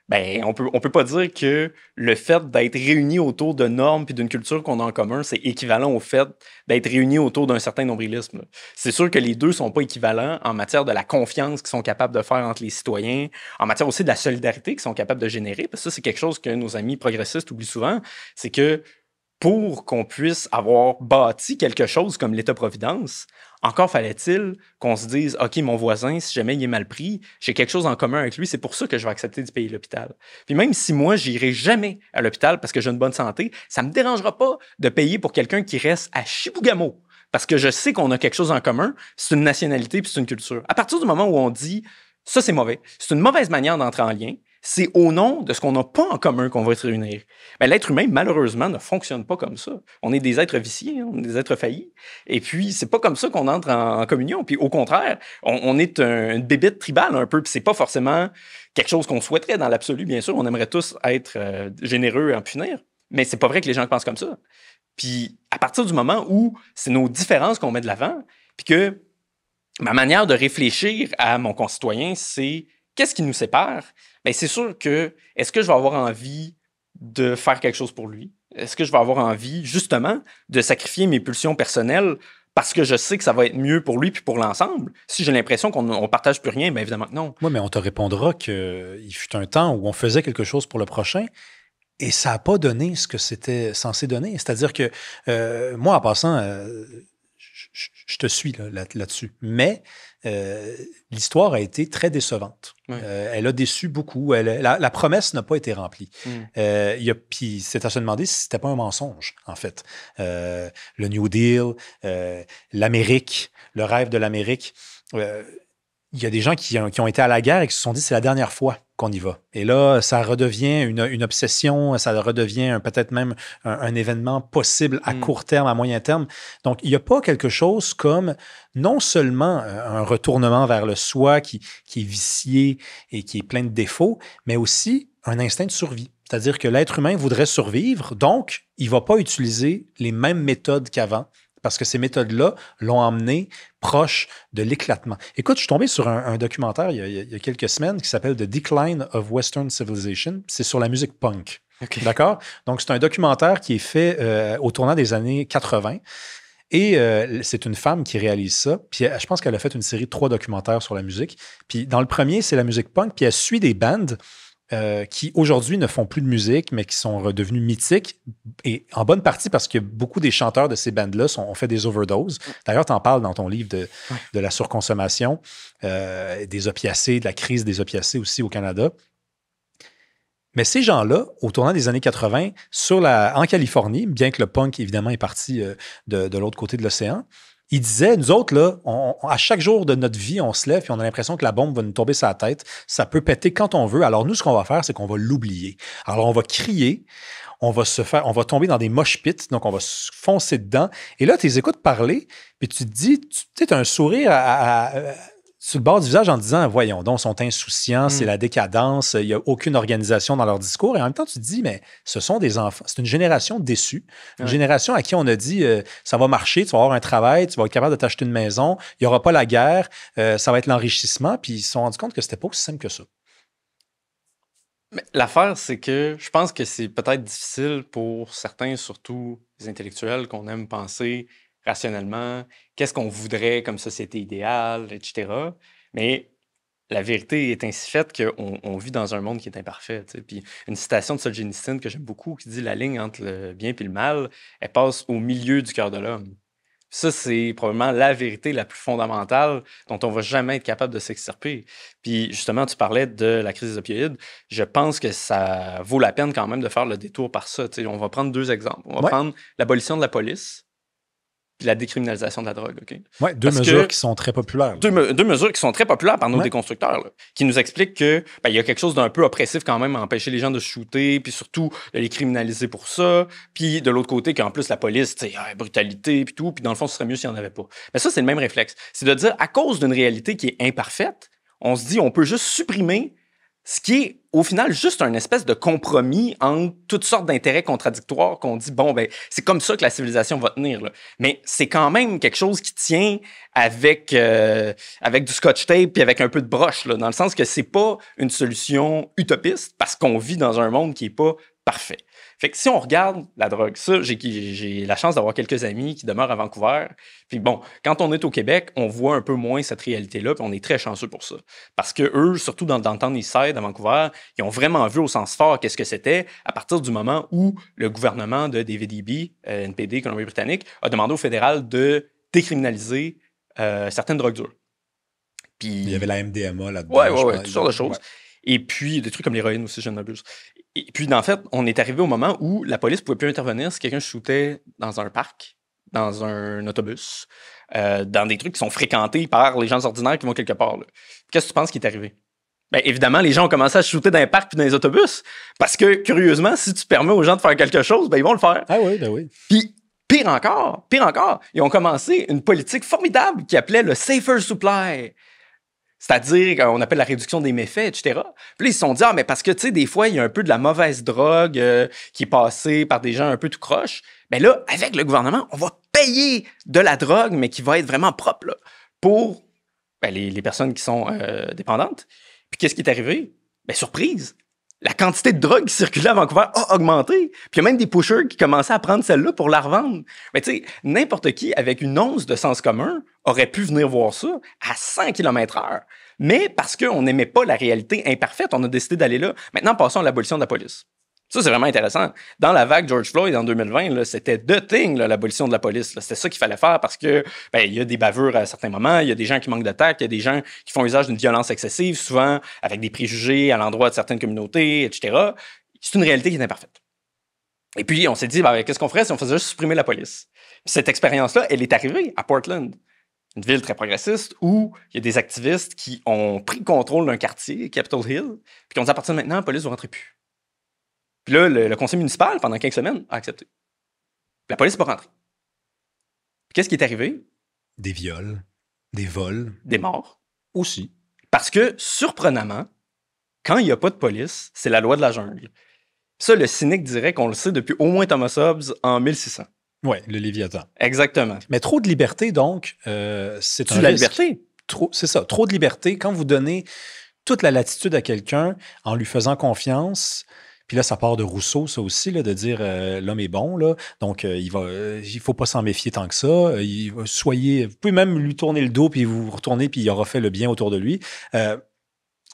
Ben, on peut pas dire que le fait d'être réunis autour de normes et d'une culture qu'on a en commun, c'est équivalent au fait d'être réunis autour d'un certain nombrilisme. C'est sûr que les deux sont pas équivalents en matière de la confiance qu'ils sont capables de faire entre les citoyens, en matière aussi de la solidarité qu'ils sont capables de générer, parce que ça, c'est quelque chose que nos amis progressistes oublient souvent, c'est que pour qu'on puisse avoir bâti quelque chose comme l'État-providence, encore fallait-il qu'on se dise « OK, mon voisin, si jamais il est mal pris, j'ai quelque chose en commun avec lui, c'est pour ça que je vais accepter de payer l'hôpital. » Puis même si moi, j'irai jamais à l'hôpital parce que j'ai une bonne santé, ça me dérangera pas de payer pour quelqu'un qui reste à Chibougamau parce que je sais qu'on a quelque chose en commun, c'est une nationalité puis c'est une culture. À partir du moment où on dit « ça, c'est mauvais », c'est une mauvaise manière d'entrer en lien, c'est au nom de ce qu'on n'a pas en commun qu'on va se réunir. Mais l'être humain, malheureusement, ne fonctionne pas comme ça. On est des êtres viciés, on est des êtres faillis. Et puis, c'est pas comme ça qu'on entre en communion. Puis au contraire, on est une bébête tribale un peu. Puis c'est pas forcément quelque chose qu'on souhaiterait dans l'absolu, bien sûr. On aimerait tous être généreux et en punir. Mais c'est pas vrai que les gens pensent comme ça. Puis à partir du moment où c'est nos différences qu'on met de l'avant, puis que ma manière de réfléchir à mon concitoyen, c'est qu'est-ce qui nous sépare? Bien, c'est sûr que, est-ce que je vais avoir envie de faire quelque chose pour lui? Est-ce que je vais avoir envie, justement, de sacrifier mes pulsions personnelles parce que je sais que ça va être mieux pour lui puis pour l'ensemble? Si j'ai l'impression qu'on ne partage plus rien, bien évidemment que non. Oui, mais on te répondra qu'il fut un temps où on faisait quelque chose pour le prochain et ça n'a pas donné ce que c'était censé donner. C'est-à-dire que, moi, en passant... je te suis là-dessus. Mais l'histoire a été très décevante. Oui. Elle a déçu beaucoup. La promesse n'a pas été remplie. Puis c'est à se demander si c'était pas un mensonge, en fait. Le New Deal, l'Amérique, le rêve de l'Amérique. Il y a des gens qui ont été à la guerre et qui se sont dit c'est la dernière fois qu'on y va. Et là, ça redevient une obsession, ça redevient peut-être même un événement possible à court terme, à moyen terme. Donc, il n'y a pas quelque chose comme non seulement un retournement vers le soi qui est vicié et qui est plein de défauts, mais aussi un instinct de survie. C'est-à-dire que l'être humain voudrait survivre, donc il ne va pas utiliser les mêmes méthodes qu'avant, parce que ces méthodes-là l'ont emmené proche de l'éclatement. Écoute, je suis tombé sur un documentaire il y a quelques semaines qui s'appelle « The Decline of Western Civilization ». C'est sur la musique punk. Okay. D'accord? Donc, c'est un documentaire qui est fait au tournant des années 80. Et c'est une femme qui réalise ça. Puis je pense qu'elle a fait une série de 3 documentaires sur la musique. Puis dans le premier, c'est la musique punk. Puis elle suit des bands qui aujourd'hui ne font plus de musique, mais qui sont redevenus mythiques, et en bonne partie parce que beaucoup des chanteurs de ces bandes-là ont fait des overdoses. D'ailleurs, tu en parles dans ton livre de la surconsommation, des opiacés, de la crise des opiacés aussi au Canada. Mais ces gens-là, au tournant des années 80, en Californie, bien que le punk, évidemment, est parti de l'autre côté de l'océan, ils disaient, nous autres, là, à chaque jour de notre vie, on se lève et on a l'impression que la bombe va nous tomber sur la tête. Ça peut péter quand on veut. Alors, nous, ce qu'on va faire, c'est qu'on va l'oublier. Alors, on va crier, on va tomber dans des mosh pits, donc on va se foncer dedans. Et là, tu les écoutes parler, puis tu te dis, tu sais, as un sourire sur le bord du visage en disant, voyons donc, ils sont insouciants, c'est la décadence, il n'y a aucune organisation dans leur discours. Et en même temps, tu te dis, mais ce sont des enfants. C'est une génération déçue. Une génération à qui on a dit, ça va marcher, tu vas avoir un travail, tu vas être capable de t'acheter une maison, il n'y aura pas la guerre, ça va être l'enrichissement. Puis ils se sont rendus compte que c'était pas aussi simple que ça. Mais l'affaire, c'est que je pense que c'est peut-être difficile pour certains, surtout les intellectuels, qu'on aime penser rationnellement, qu'est-ce qu'on voudrait comme société idéale, etc. Mais la vérité est ainsi faite qu'on vit dans un monde qui est imparfait. Tu sais. Puis une citation de Solzhenitsyn que j'aime beaucoup qui dit « La ligne entre le bien et le mal, elle passe au milieu du cœur de l'homme. » Ça, c'est probablement la vérité la plus fondamentale dont on va jamais être capable de s'extirper. Puis justement, tu parlais de la crise des opioïdes. Je pense que ça vaut la peine quand même de faire le détour par ça. Tu sais, on va prendre deux exemples. On va prendre l'abolition de la police puis la décriminalisation de la drogue. Okay? Oui, deux mesures qui sont très populaires. Deux mesures qui sont très populaires par nos déconstructeurs, là, qui nous expliquent que il y a quelque chose d'un peu oppressif quand même à empêcher les gens de se shooter, puis surtout de les criminaliser pour ça. Puis de l'autre côté, qu'en plus la police, brutalité, puis tout, puis dans le fond, ce serait mieux s'il n'y en avait pas. Mais ça, c'est le même réflexe. C'est de dire, à cause d'une réalité qui est imparfaite, on se dit, on peut juste supprimer ce qui est, au final, juste un espèce de compromis entre toutes sortes d'intérêts contradictoires qu'on dit, bon, ben, c'est comme ça que la civilisation va tenir. Là. Mais c'est quand même quelque chose qui tient avec du scotch tape et avec un peu de broche, là, dans le sens que c'est pas une solution utopiste parce qu'on vit dans un monde qui est pas parfait. Fait que si on regarde la drogue, ça, j'ai la chance d'avoir quelques amis qui demeurent à Vancouver. Puis bon, quand on est au Québec, on voit un peu moins cette réalité-là, puis on est très chanceux pour ça. Parce que eux, surtout dans le downtown Eastside à Vancouver, ils ont vraiment vu au sens fort qu'est-ce que c'était à partir du moment où le gouvernement de David Eby, NPD, Colombie-Britannique, a demandé au fédéral de décriminaliser certaines drogues dures. Puis il y avait la MDMA là-dedans. Oui, toutes sortes de choses. Ouais. Et puis, des trucs comme l'héroïne aussi, je n'abuse. Et puis, en fait, on est arrivé au moment où la police ne pouvait plus intervenir si quelqu'un shootait dans un parc, dans un autobus, dans des trucs qui sont fréquentés par les gens ordinaires qui vont quelque part. Là. Qu'est-ce que tu penses qui est arrivé? Bien, évidemment, les gens ont commencé à shooter dans les parcs puis dans les autobus parce que, curieusement, si tu permets aux gens de faire quelque chose, ben ils vont le faire. Ah oui, ben oui. Puis, pire encore, ils ont commencé une politique formidable qui appelait le Safer Supply. C'est-à-dire qu'on appelle la réduction des méfaits, etc. Puis là, ils se sont dit, mais parce que, tu sais, des fois, il y a un peu de la mauvaise drogue qui est passée par des gens un peu tout croche. Mais là, avec le gouvernement, on va payer de la drogue, mais qui va être vraiment propre là, pour les personnes qui sont dépendantes. Puis qu'est-ce qui est arrivé? Ben, surprise! La quantité de drogue qui circulait à Vancouver a augmenté. Puis il y a même des pushers qui commençaient à prendre celle-là pour la revendre. Mais tu sais, n'importe qui avec une once de sens commun aurait pu venir voir ça à 100 km/h. Mais parce qu'on n'aimait pas la réalité imparfaite, on a décidé d'aller là. Maintenant, passons à l'abolition de la police. Ça, c'est vraiment intéressant. Dans la vague George Floyd en 2020, là, c'était the thing, là, l'abolition de la police. Là. C'était ça qu'il fallait faire parce que il y a des bavures à certains moments, il y a des gens qui manquent de tact, il y a des gens qui font usage d'une violence excessive, souvent avec des préjugés à l'endroit de certaines communautés, etc. C'est une réalité qui est imparfaite. Et puis, on s'est dit, qu'est-ce qu'on ferait si on faisait juste supprimer la police? Puis cette expérience-là, elle est arrivée à Portland, une ville très progressiste où il y a des activistes qui ont pris le contrôle d'un quartier, Capitol Hill, puis qui ont dit à partir de maintenant, la police ne rentrer plus. Puis là, le conseil municipal, pendant quelques semaines, a accepté. Puis la police n'est pas rentrée. Puis qu'est-ce qui est arrivé? Des viols, des vols. Des morts. Aussi. Parce que, surprenamment, quand il n'y a pas de police, c'est la loi de la jungle. Ça, le cynique dirait qu'on le sait depuis au moins Thomas Hobbes en 1600. Oui, le Léviathan. Exactement. Mais trop de liberté, donc, c'est la liberté? C'est ça, trop de liberté. Quand vous donnez toute la latitude à quelqu'un en lui faisant confiance... Puis là, ça part de Rousseau, ça aussi, là, de dire l'homme est bon, là, donc il faut pas s'en méfier tant que ça. Vous pouvez même lui tourner le dos, puis vous retournez, puis il aura fait le bien autour de lui.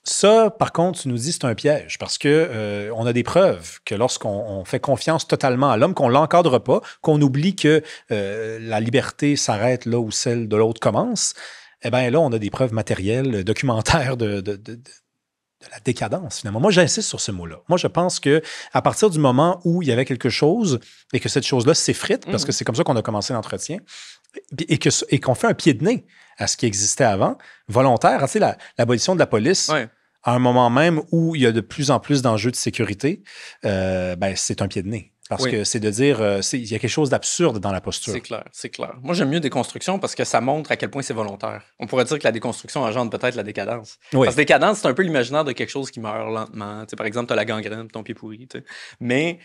Ça, par contre, tu nous dis c'est un piège parce que on a des preuves que lorsqu'on fait confiance totalement à l'homme, qu'on l'encadre pas, qu'on oublie que la liberté s'arrête là où celle de l'autre commence, eh bien là, on a des preuves matérielles, documentaires de la décadence, finalement. Moi, j'insiste sur ce mot-là. Moi, je pense que à partir du moment où il y avait quelque chose et que cette chose-là s'effrite, parce que c'est comme ça qu'on a commencé l'entretien, et qu'on fait un pied de nez à ce qui existait avant, volontaire, tu sais, l'abolition de la police, Ouais. à un moment même où il y a de plus en plus d'enjeux de sécurité, ben, c'est un pied de nez. Parce Oui. que c'est de dire, il y a quelque chose d'absurde dans la posture. C'est clair, c'est clair. Moi, j'aime mieux déconstruction parce que ça montre à quel point c'est volontaire. On pourrait dire que la déconstruction engendre peut-être la décadence. Oui. Parce que décadence, c'est un peu l'imaginaire de quelque chose qui meurt lentement. Tu sais, par exemple, tu as la gangrène, ton pied pourri. Tu sais. Mais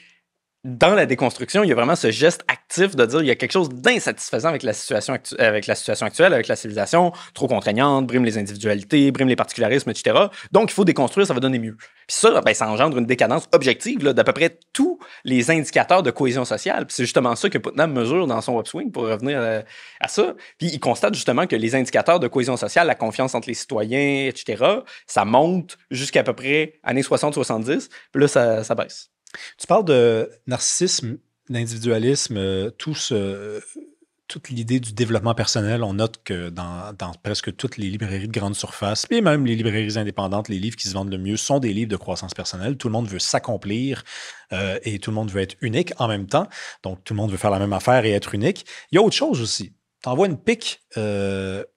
dans la déconstruction, il y a vraiment ce geste actif de dire il y a quelque chose d'insatisfaisant avec la situation actuelle, avec la civilisation, trop contraignante, brime les individualités, brime les particularismes, etc. Donc, il faut déconstruire, ça va donner mieux. Puis ça, ben, ça engendre une décadence objective là, d'à peu près tous les indicateurs de cohésion sociale. Puis c'est justement ça que Putnam mesure dans son upswing pour revenir à ça. Puis il constate justement que les indicateurs de cohésion sociale, la confiance entre les citoyens, etc., ça monte jusqu'à peu près années 60-70, puis là, ça baisse. Tu parles de narcissisme, d'individualisme, toute l'idée du développement personnel. On note que dans presque toutes les librairies de grande surface, et même les librairies indépendantes, les livres qui se vendent le mieux sont des livres de croissance personnelle. Tout le monde veut s'accomplir et tout le monde veut être unique en même temps. Donc, tout le monde veut faire la même affaire et être unique. Il y a autre chose aussi. Tu envoies une pique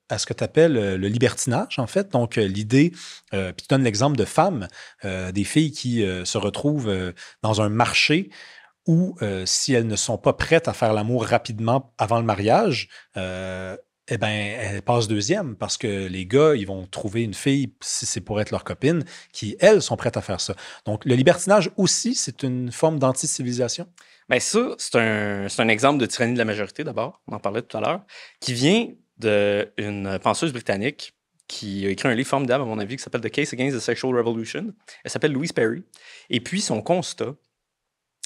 à ce que tu appelles le libertinage, en fait. Donc, l'idée, puis tu donnes l'exemple de femmes, des filles qui se retrouvent dans un marché où, si elles ne sont pas prêtes à faire l'amour rapidement avant le mariage, eh bien, elles passent deuxième parce que les gars, ils vont trouver une fille, si c'est pour être leur copine, qui, elles, sont prêtes à faire ça. Donc, le libertinage aussi, c'est une forme d'anti-civilisation. Bien, ça, c'est un exemple de tyrannie de la majorité, d'abord. On en parlait tout à l'heure, qui vient d'une penseuse britannique qui a écrit un livre formidable, à mon avis, qui s'appelle The Case Against the Sexual Revolution. Elle s'appelle Louise Perry. Et puis, son constat,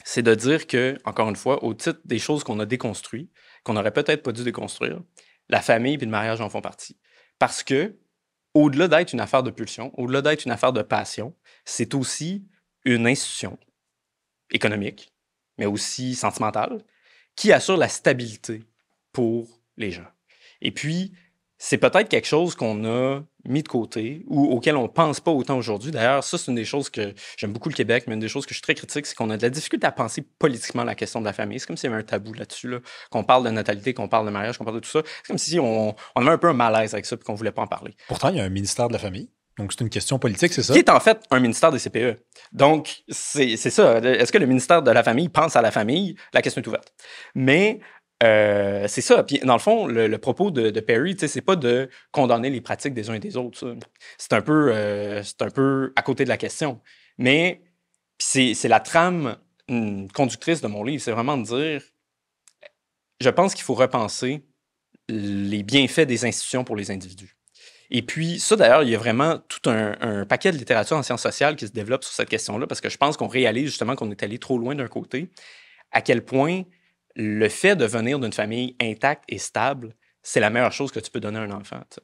c'est de dire que, encore une fois, au titre des choses qu'on a déconstruites, qu'on n'aurait peut-être pas dû déconstruire, la famille et le mariage en font partie. Parce que, au-delà d'être une affaire de pulsion, au-delà d'être une affaire de passion, c'est aussi une institution économique, mais aussi sentimentale, qui assure la stabilité pour les gens. Et puis, c'est peut-être quelque chose qu'on a mis de côté ou auquel on ne pense pas autant aujourd'hui. D'ailleurs, ça, c'est une des choses que j'aime beaucoup le Québec, mais une des choses que je suis très critique, c'est qu'on a de la difficulté à penser politiquement la question de la famille. C'est comme s'il y avait un tabou là-dessus, là, qu'on parle de natalité, qu'on parle de mariage, qu'on parle de tout ça. C'est comme si on avait un peu un malaise avec ça et qu'on ne voulait pas en parler. Pourtant, il y a un ministère de la famille. Donc, c'est une question politique, c'est ça? Qui est en fait un ministère des CPE. Donc, c'est ça. Est-ce que le ministère de la Famille pense à la famille? La question est ouverte. Mais c'est ça. Puis, dans le fond, le propos de Perry, c'est pas de condamner les pratiques des uns et des autres. Ça. C'est un peu à côté de la question. Mais c'est la trame conductrice de mon livre. C'est vraiment de dire, je pense qu'il faut repenser les bienfaits des institutions pour les individus. Et puis, ça, d'ailleurs, il y a vraiment tout un paquet de littérature en sciences sociales qui se développe sur cette question-là, parce que je pense qu'on réalise justement qu'on est allé trop loin d'un côté, à quel point le fait de venir d'une famille intacte et stable, c'est la meilleure chose que tu peux donner à un enfant. T'sais.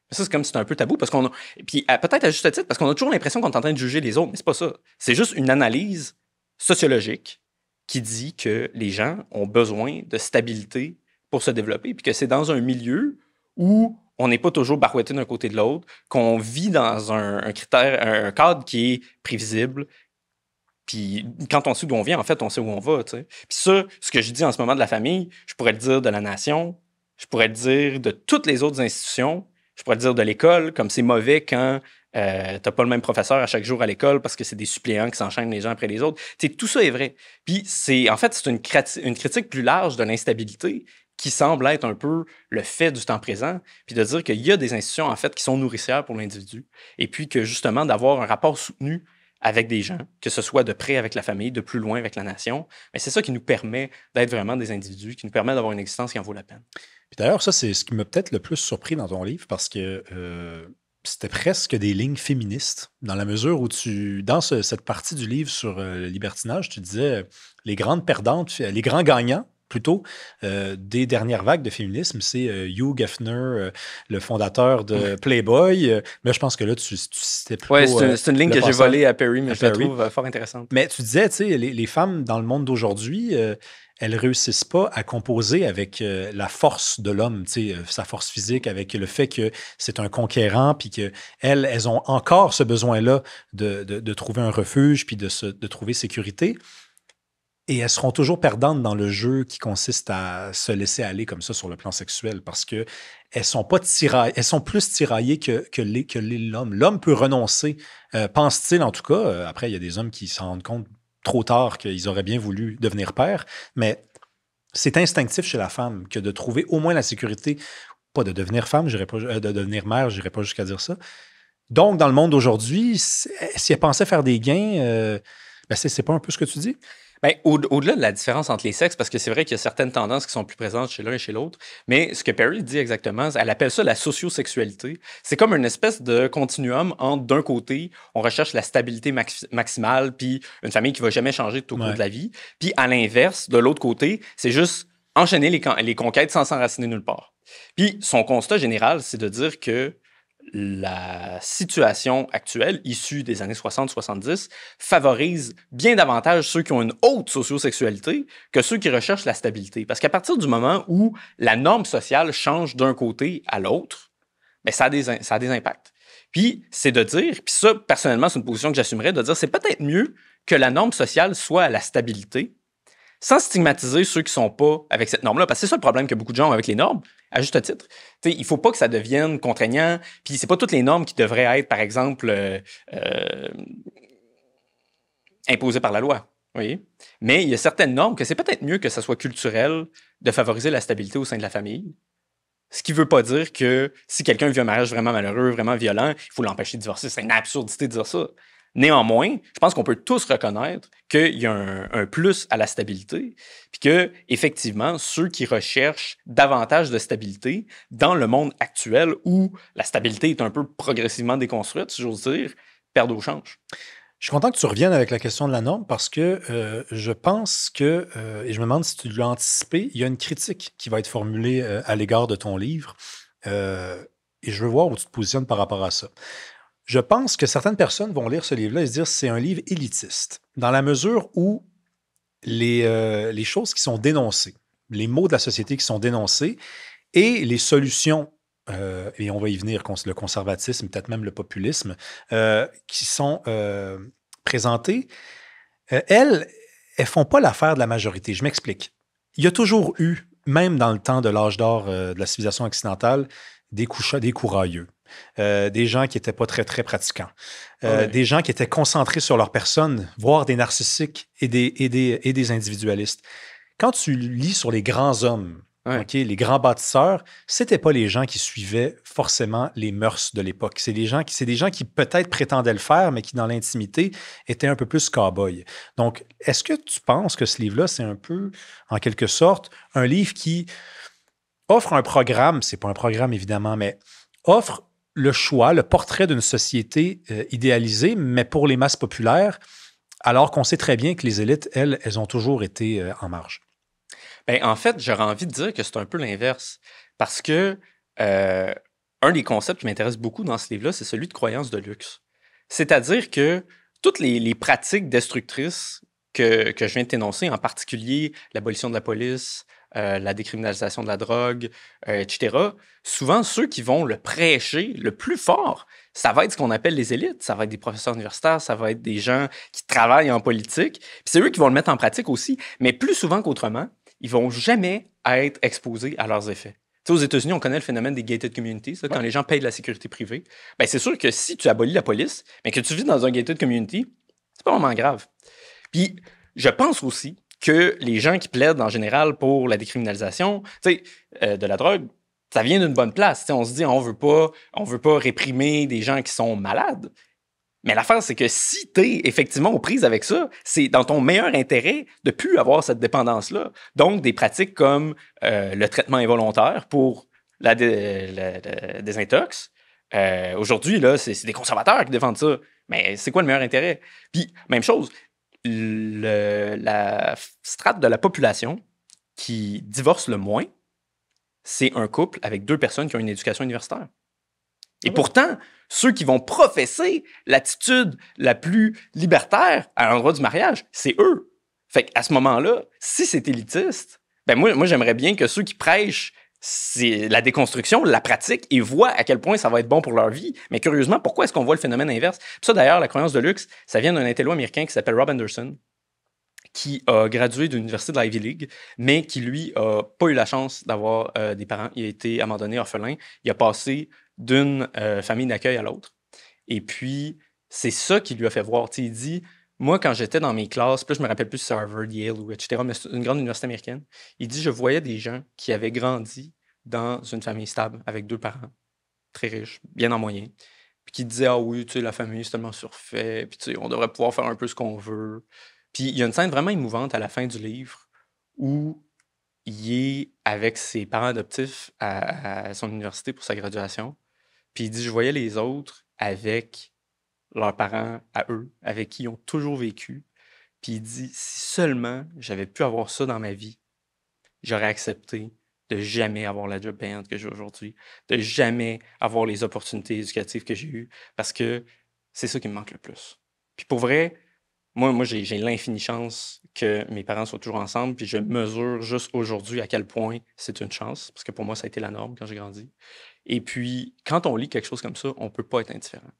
Ça, c'est comme si c'est un peu tabou, parce qu'on a... Puis peut-être à juste titre, parce qu'on a toujours l'impression qu'on est en train de juger les autres, mais c'est pas ça. C'est juste une analyse sociologique qui dit que les gens ont besoin de stabilité pour se développer, puis que c'est dans un milieu où on n'est pas toujours barouetté d'un côté de l'autre, qu'on vit dans un cadre qui est prévisible. Puis quand on sait d'où on vient, en fait, on sait où on va. T'sais. Puis ça, ce que je dis en ce moment de la famille, je pourrais le dire de la nation, je pourrais le dire de toutes les autres institutions, je pourrais le dire de l'école, comme c'est mauvais quand t'as pas le même professeur à chaque jour à l'école parce que c'est des suppléants qui s'enchaînent les uns après les autres. T'sais, tout ça est vrai. Puis c'est une critique plus large de l'instabilité qui semble être un peu le fait du temps présent, puis de dire qu'il y a des institutions, en fait, qui sont nourricières pour l'individu, et puis que, justement, d'avoir un rapport soutenu avec des gens, que ce soit de près avec la famille, de plus loin avec la nation, mais c'est ça qui nous permet d'être vraiment des individus, qui nous permet d'avoir une existence qui en vaut la peine. Puis d'ailleurs, ça, c'est ce qui m'a peut-être le plus surpris dans ton livre, parce que c'était presque des lignes féministes, dans la mesure où dans cette partie du livre sur le libertinage, tu disais les grandes perdantes, les grands gagnants, plus tôt, des dernières vagues de féminisme. C'est Hugh Hefner, le fondateur de Playboy. Mais je pense que là, tu citais plutôt... Oui, c'est une ligne que j'ai volée à Perry, mais je la Perry. trouve fort intéressante. Mais tu disais, tu sais, les femmes dans le monde d'aujourd'hui, elles réussissent pas à composer avec la force de l'homme, tu sais, sa force physique, avec le fait que c'est un conquérant, puis qu'elles ont encore ce besoin-là de trouver un refuge, puis de trouver sécurité. Et elles seront toujours perdantes dans le jeu qui consiste à se laisser aller comme ça sur le plan sexuel, parce que elles sont pas elles sont plus tiraillées que l'homme. L'homme peut renoncer, pense-t-il en tout cas. Après, il y a des hommes qui s'en rendent compte trop tard qu'ils auraient bien voulu devenir père, mais c'est instinctif chez la femme que de trouver au moins la sécurité, pas de devenir femme, de devenir mère, j'irais pas jusqu'à dire ça. Donc, dans le monde d'aujourd'hui, si elle pensait faire des gains, ben c'est pas un peu ce que tu dis? Ben, au-delà de la différence entre les sexes, parce que c'est vrai qu'il y a certaines tendances qui sont plus présentes chez l'un et chez l'autre, mais ce que Perry dit exactement, elle appelle ça la sociosexualité. C'est comme une espèce de continuum entre, d'un côté, on recherche la stabilité maximale, puis une famille qui va jamais changer tout au cours de la vie, puis à l'inverse, de l'autre côté, c'est juste enchaîner les conquêtes sans s'enraciner nulle part. Puis son constat général, c'est de dire que la situation actuelle, issue des années 60-70, favorise bien davantage ceux qui ont une haute sociosexualité que ceux qui recherchent la stabilité. Parce qu'à partir du moment où la norme sociale change d'un côté à l'autre, ben ça a des impacts. Puis, c'est de dire, puis ça, personnellement, c'est une position que j'assumerais, de dire c'est peut-être mieux que la norme sociale soit à la stabilité, sans stigmatiser ceux qui ne sont pas avec cette norme-là. Parce que c'est ça le problème que beaucoup de gens ont avec les normes, à juste titre. T'sais, il ne faut pas que ça devienne contraignant. Puis c'est pas toutes les normes qui devraient être, par exemple, imposées par la loi. Oui. Mais il y a certaines normes que c'est peut-être mieux que ça soit culturel de favoriser la stabilité au sein de la famille. Ce qui ne veut pas dire que si quelqu'un vit un mariage vraiment malheureux, vraiment violent, il faut l'empêcher de divorcer. C'est une absurdité de dire ça. Néanmoins, je pense qu'on peut tous reconnaître qu'il y a un plus à la stabilité, puis que, effectivement, ceux qui recherchent davantage de stabilité dans le monde actuel où la stabilité est un peu progressivement déconstruite, si j'ose dire, perdent au change. Je suis content que tu reviennes avec la question de la norme parce que je pense que, et je me demande si tu l'as anticipé, il y a une critique qui va être formulée à l'égard de ton livre et je veux voir où tu te positionnes par rapport à ça. Je pense que certaines personnes vont lire ce livre-là et se dire que c'est un livre élitiste, dans la mesure où les choses qui sont dénoncées, les maux de la société qui sont dénoncés et les solutions, et on va y venir, le conservatisme, peut-être même le populisme, qui sont présentées, elles ne font pas l'affaire de la majorité. Je m'explique. Il y a toujours eu, même dans le temps de l'âge d'or de la civilisation occidentale, des courailleux. Des gens qui n'étaient pas très, très pratiquants. Des gens qui étaient concentrés sur leur personne, voire des narcissiques et des individualistes. Quand tu lis sur les grands hommes, les grands bâtisseurs, c'était pas les gens qui suivaient forcément les mœurs de l'époque. C'est des gens qui peut-être prétendaient le faire, mais qui, dans l'intimité, étaient un peu plus cow-boy. Donc, est-ce que tu penses que ce livre-là, c'est un peu, en quelque sorte, un livre qui offre un programme, c'est pas un programme évidemment, mais offre le choix, le portrait d'une société idéalisée, mais pour les masses populaires, alors qu'on sait très bien que les élites, elles ont toujours été en marge? Ben, en fait, j'aurais envie de dire que c'est un peu l'inverse. Parce que un des concepts qui m'intéresse beaucoup dans ce livre-là, c'est celui de croyance de luxe. C'est-à-dire que toutes les pratiques destructrices que je viens de t'énoncer, en particulier l'abolition de la police, la décriminalisation de la drogue, etc., souvent, ceux qui vont le prêcher le plus fort, ça va être ce qu'on appelle les élites. Ça va être des professeurs universitaires, ça va être des gens qui travaillent en politique. Puis c'est eux qui vont le mettre en pratique aussi. Mais plus souvent qu'autrement, ils vont jamais être exposés à leurs effets. Tu sais, aux États-Unis, on connaît le phénomène des gated communities, quand les gens payent de la sécurité privée. Ben, c'est sûr que si tu abolis la police, mais que tu vis dans un gated community, c'est pas vraiment grave. Puis, je pense aussi que les gens qui plaident en général pour la décriminalisation de la drogue, ça vient d'une bonne place. T'sais, on se dit, on veut pas réprimer des gens qui sont malades. Mais l'affaire, c'est que si tu es effectivement aux prises avec ça, c'est dans ton meilleur intérêt de ne plus avoir cette dépendance-là. Donc, des pratiques comme le traitement involontaire pour la désintox. Aujourd'hui, là, c'est des conservateurs qui défendent ça. Mais c'est quoi le meilleur intérêt? Puis, même chose, la strate de la population qui divorcent le moins, c'est un couple avec 2 personnes qui ont une éducation universitaire. Et pourtant, ceux qui vont professer l'attitude la plus libertaire à l'endroit du mariage, c'est eux. Fait qu'à ce moment-là, si c'est élitiste, ben moi j'aimerais bien que ceux qui prêchent c'est la déconstruction, la pratique, et voient à quel point ça va être bon pour leur vie. Mais curieusement, pourquoi est-ce qu'on voit le phénomène inverse? Puis ça, d'ailleurs, la croyance de luxe, ça vient d'un intello américain qui s'appelle Rob Anderson, qui a gradué de l'université de l'Ivy League, mais qui, lui, a pas eu la chance d'avoir des parents. Il a été abandonné, orphelin. Il a passé d'une famille d'accueil à l'autre. Et puis, c'est ça qui lui a fait voir. T'sais, il dit, moi, quand j'étais dans mes classes, puis là, je me rappelle plus si c'est Harvard, Yale, ou etc., mais c'est une grande université américaine, il dit, je voyais des gens qui avaient grandi dans une famille stable, avec 2 parents, très riches, bien en moyens, puis qui disaient, ah oui, tu sais, la famille, c'est tellement surfait, puis tu sais, on devrait pouvoir faire un peu ce qu'on veut. Puis il y a une scène vraiment émouvante à la fin du livre où il est avec ses parents adoptifs à son université pour sa graduation. Puis il dit, je voyais les autres avec leurs parents à eux, avec qui ils ont toujours vécu. Puis il dit, si seulement j'avais pu avoir ça dans ma vie, j'aurais accepté de jamais avoir la job payante que j'ai aujourd'hui, de jamais avoir les opportunités éducatives que j'ai eues, parce que c'est ça qui me manque le plus. Puis pour vrai, moi j'ai l'infinie chance que mes parents soient toujours ensemble, puis je mesure juste aujourd'hui à quel point c'est une chance, parce que pour moi, ça a été la norme quand j'ai grandi. Et puis, quand on lit quelque chose comme ça, on peut pas être indifférent.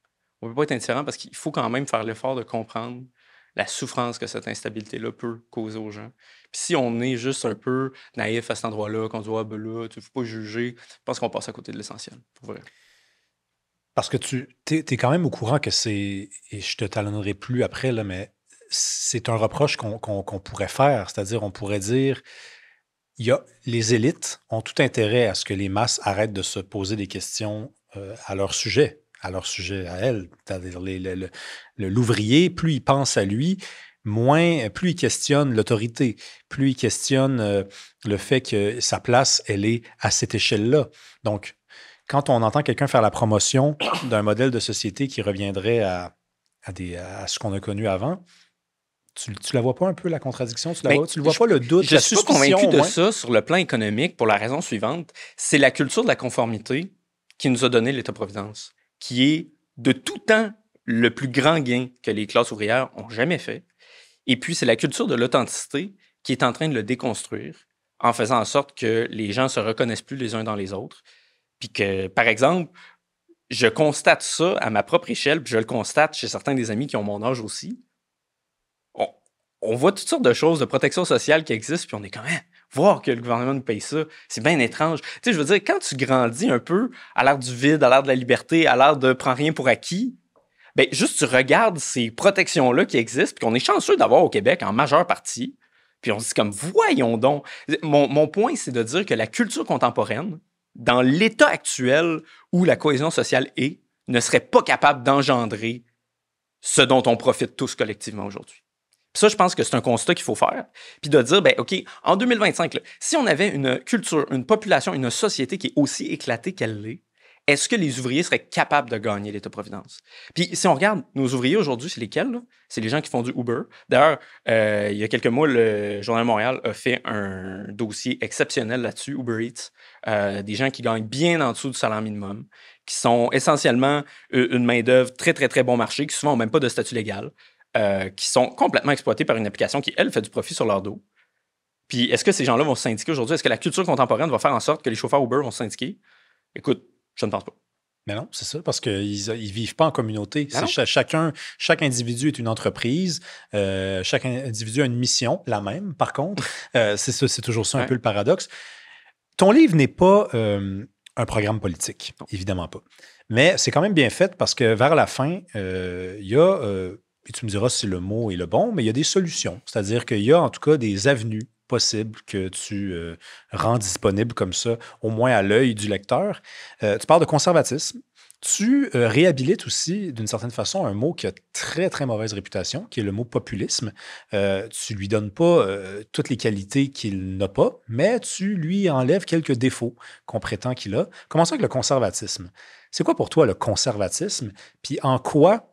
On peut pas être indifférent parce qu'il faut quand même faire l'effort de comprendre la souffrance que cette instabilité-là peut causer aux gens. Puis si on est juste un peu naïf à cet endroit-là, qu'on se dit, ah, ben là, tu ne faut pas juger, je pense qu'on passe à côté de l'essentiel, pour vrai. Parce que t'es quand même au courant que c'est, et je te talonnerai plus après, là, mais c'est un reproche qu'on pourrait faire. C'est-à-dire, on pourrait dire, les élites ont tout intérêt à ce que les masses arrêtent de se poser des questions à leur sujet à elles. C'est-à-dire, l'ouvrier, plus il pense à lui, plus il questionne l'autorité, plus il questionne le fait que sa place, elle est à cette échelle-là. Donc, quand on entend quelqu'un faire la promotion d'un modèle de société qui reviendrait à ce qu'on a connu avant, tu la vois pas un peu, la contradiction? Tu le vois pas, le doute, Je la suis pas suspicion? convaincu de ça sur le plan économique pour la raison suivante. C'est la culture de la conformité qui nous a donné l'État-providence, qui est de tout temps le plus grand gain que les classes ouvrières ont jamais fait. Et puis, c'est la culture de l'authenticité qui est en train de le déconstruire en faisant en sorte que les gens se reconnaissent plus les uns dans les autres. Puis que, par exemple, je constate ça à ma propre échelle, puis je le constate chez certains des amis qui ont mon âge aussi. On voit toutes sortes de choses de protection sociale qui existent, puis on est quand même voir que le gouvernement nous paye ça, c'est bien étrange. Tu sais, je veux dire, quand tu grandis un peu à l'ère du vide, à l'ère de la liberté, à l'ère de prends rien pour acquis, ben juste tu regardes ces protections-là qui existent, puis qu'on est chanceux d'avoir au Québec en majeure partie, puis on se dit comme, voyons donc. Mon point, c'est de dire que la culture contemporaine, dans l'état actuel où la cohésion sociale est, ne serait pas capable d'engendrer ce dont on profite tous collectivement aujourd'hui. Puis ça, je pense que c'est un constat qu'il faut faire. Puis de dire, ben OK, en 2025, là, si on avait une culture, une population, une société qui est aussi éclatée qu'elle l'est, est-ce que les ouvriers seraient capables de gagner l'État-providence? Puis si on regarde nos ouvriers aujourd'hui, c'est lesquels? Là? C'est les gens qui font du Uber. D'ailleurs, il y a quelques mois, le Journal de Montréal a fait un dossier exceptionnel là-dessus, Uber Eats. Des gens qui gagnent bien en dessous du salaire minimum, qui sont essentiellement une main-d'œuvre très, très, très bon marché, qui souvent n'ont même pas de statut légal, qui sont complètement exploités par une application qui, elle, fait du profit sur leur dos. Puis est-ce que ces gens-là vont se syndiquer aujourd'hui? Est-ce que la culture contemporaine va faire en sorte que les chauffeurs Uber vont se syndiquer? Écoute, je ne pense pas. Mais non, c'est ça, parce qu'ils ne vivent pas en communauté. Ah Chaque individu est une entreprise. Chaque individu a une mission, la même, par contre. C'est ça, c'est toujours ça un peu le paradoxe. Ton livre n'est pas un programme politique, évidemment pas. Mais c'est quand même bien fait parce que vers la fin, il y a, et tu me diras si le mot est le bon, mais il y a des solutions. C'est-à-dire qu'il y a en tout cas des avenues possibles que tu rends disponibles comme ça, au moins à l'œil du lecteur. Tu parles de conservatisme. Tu réhabilites aussi, d'une certaine façon, un mot qui a très, très mauvaise réputation, qui est le mot populisme. Tu lui donnes pas toutes les qualités qu'il n'a pas, mais tu lui enlèves quelques défauts qu'on prétend qu'il a. Commençons avec le conservatisme. C'est quoi pour toi le conservatisme? Puis en quoi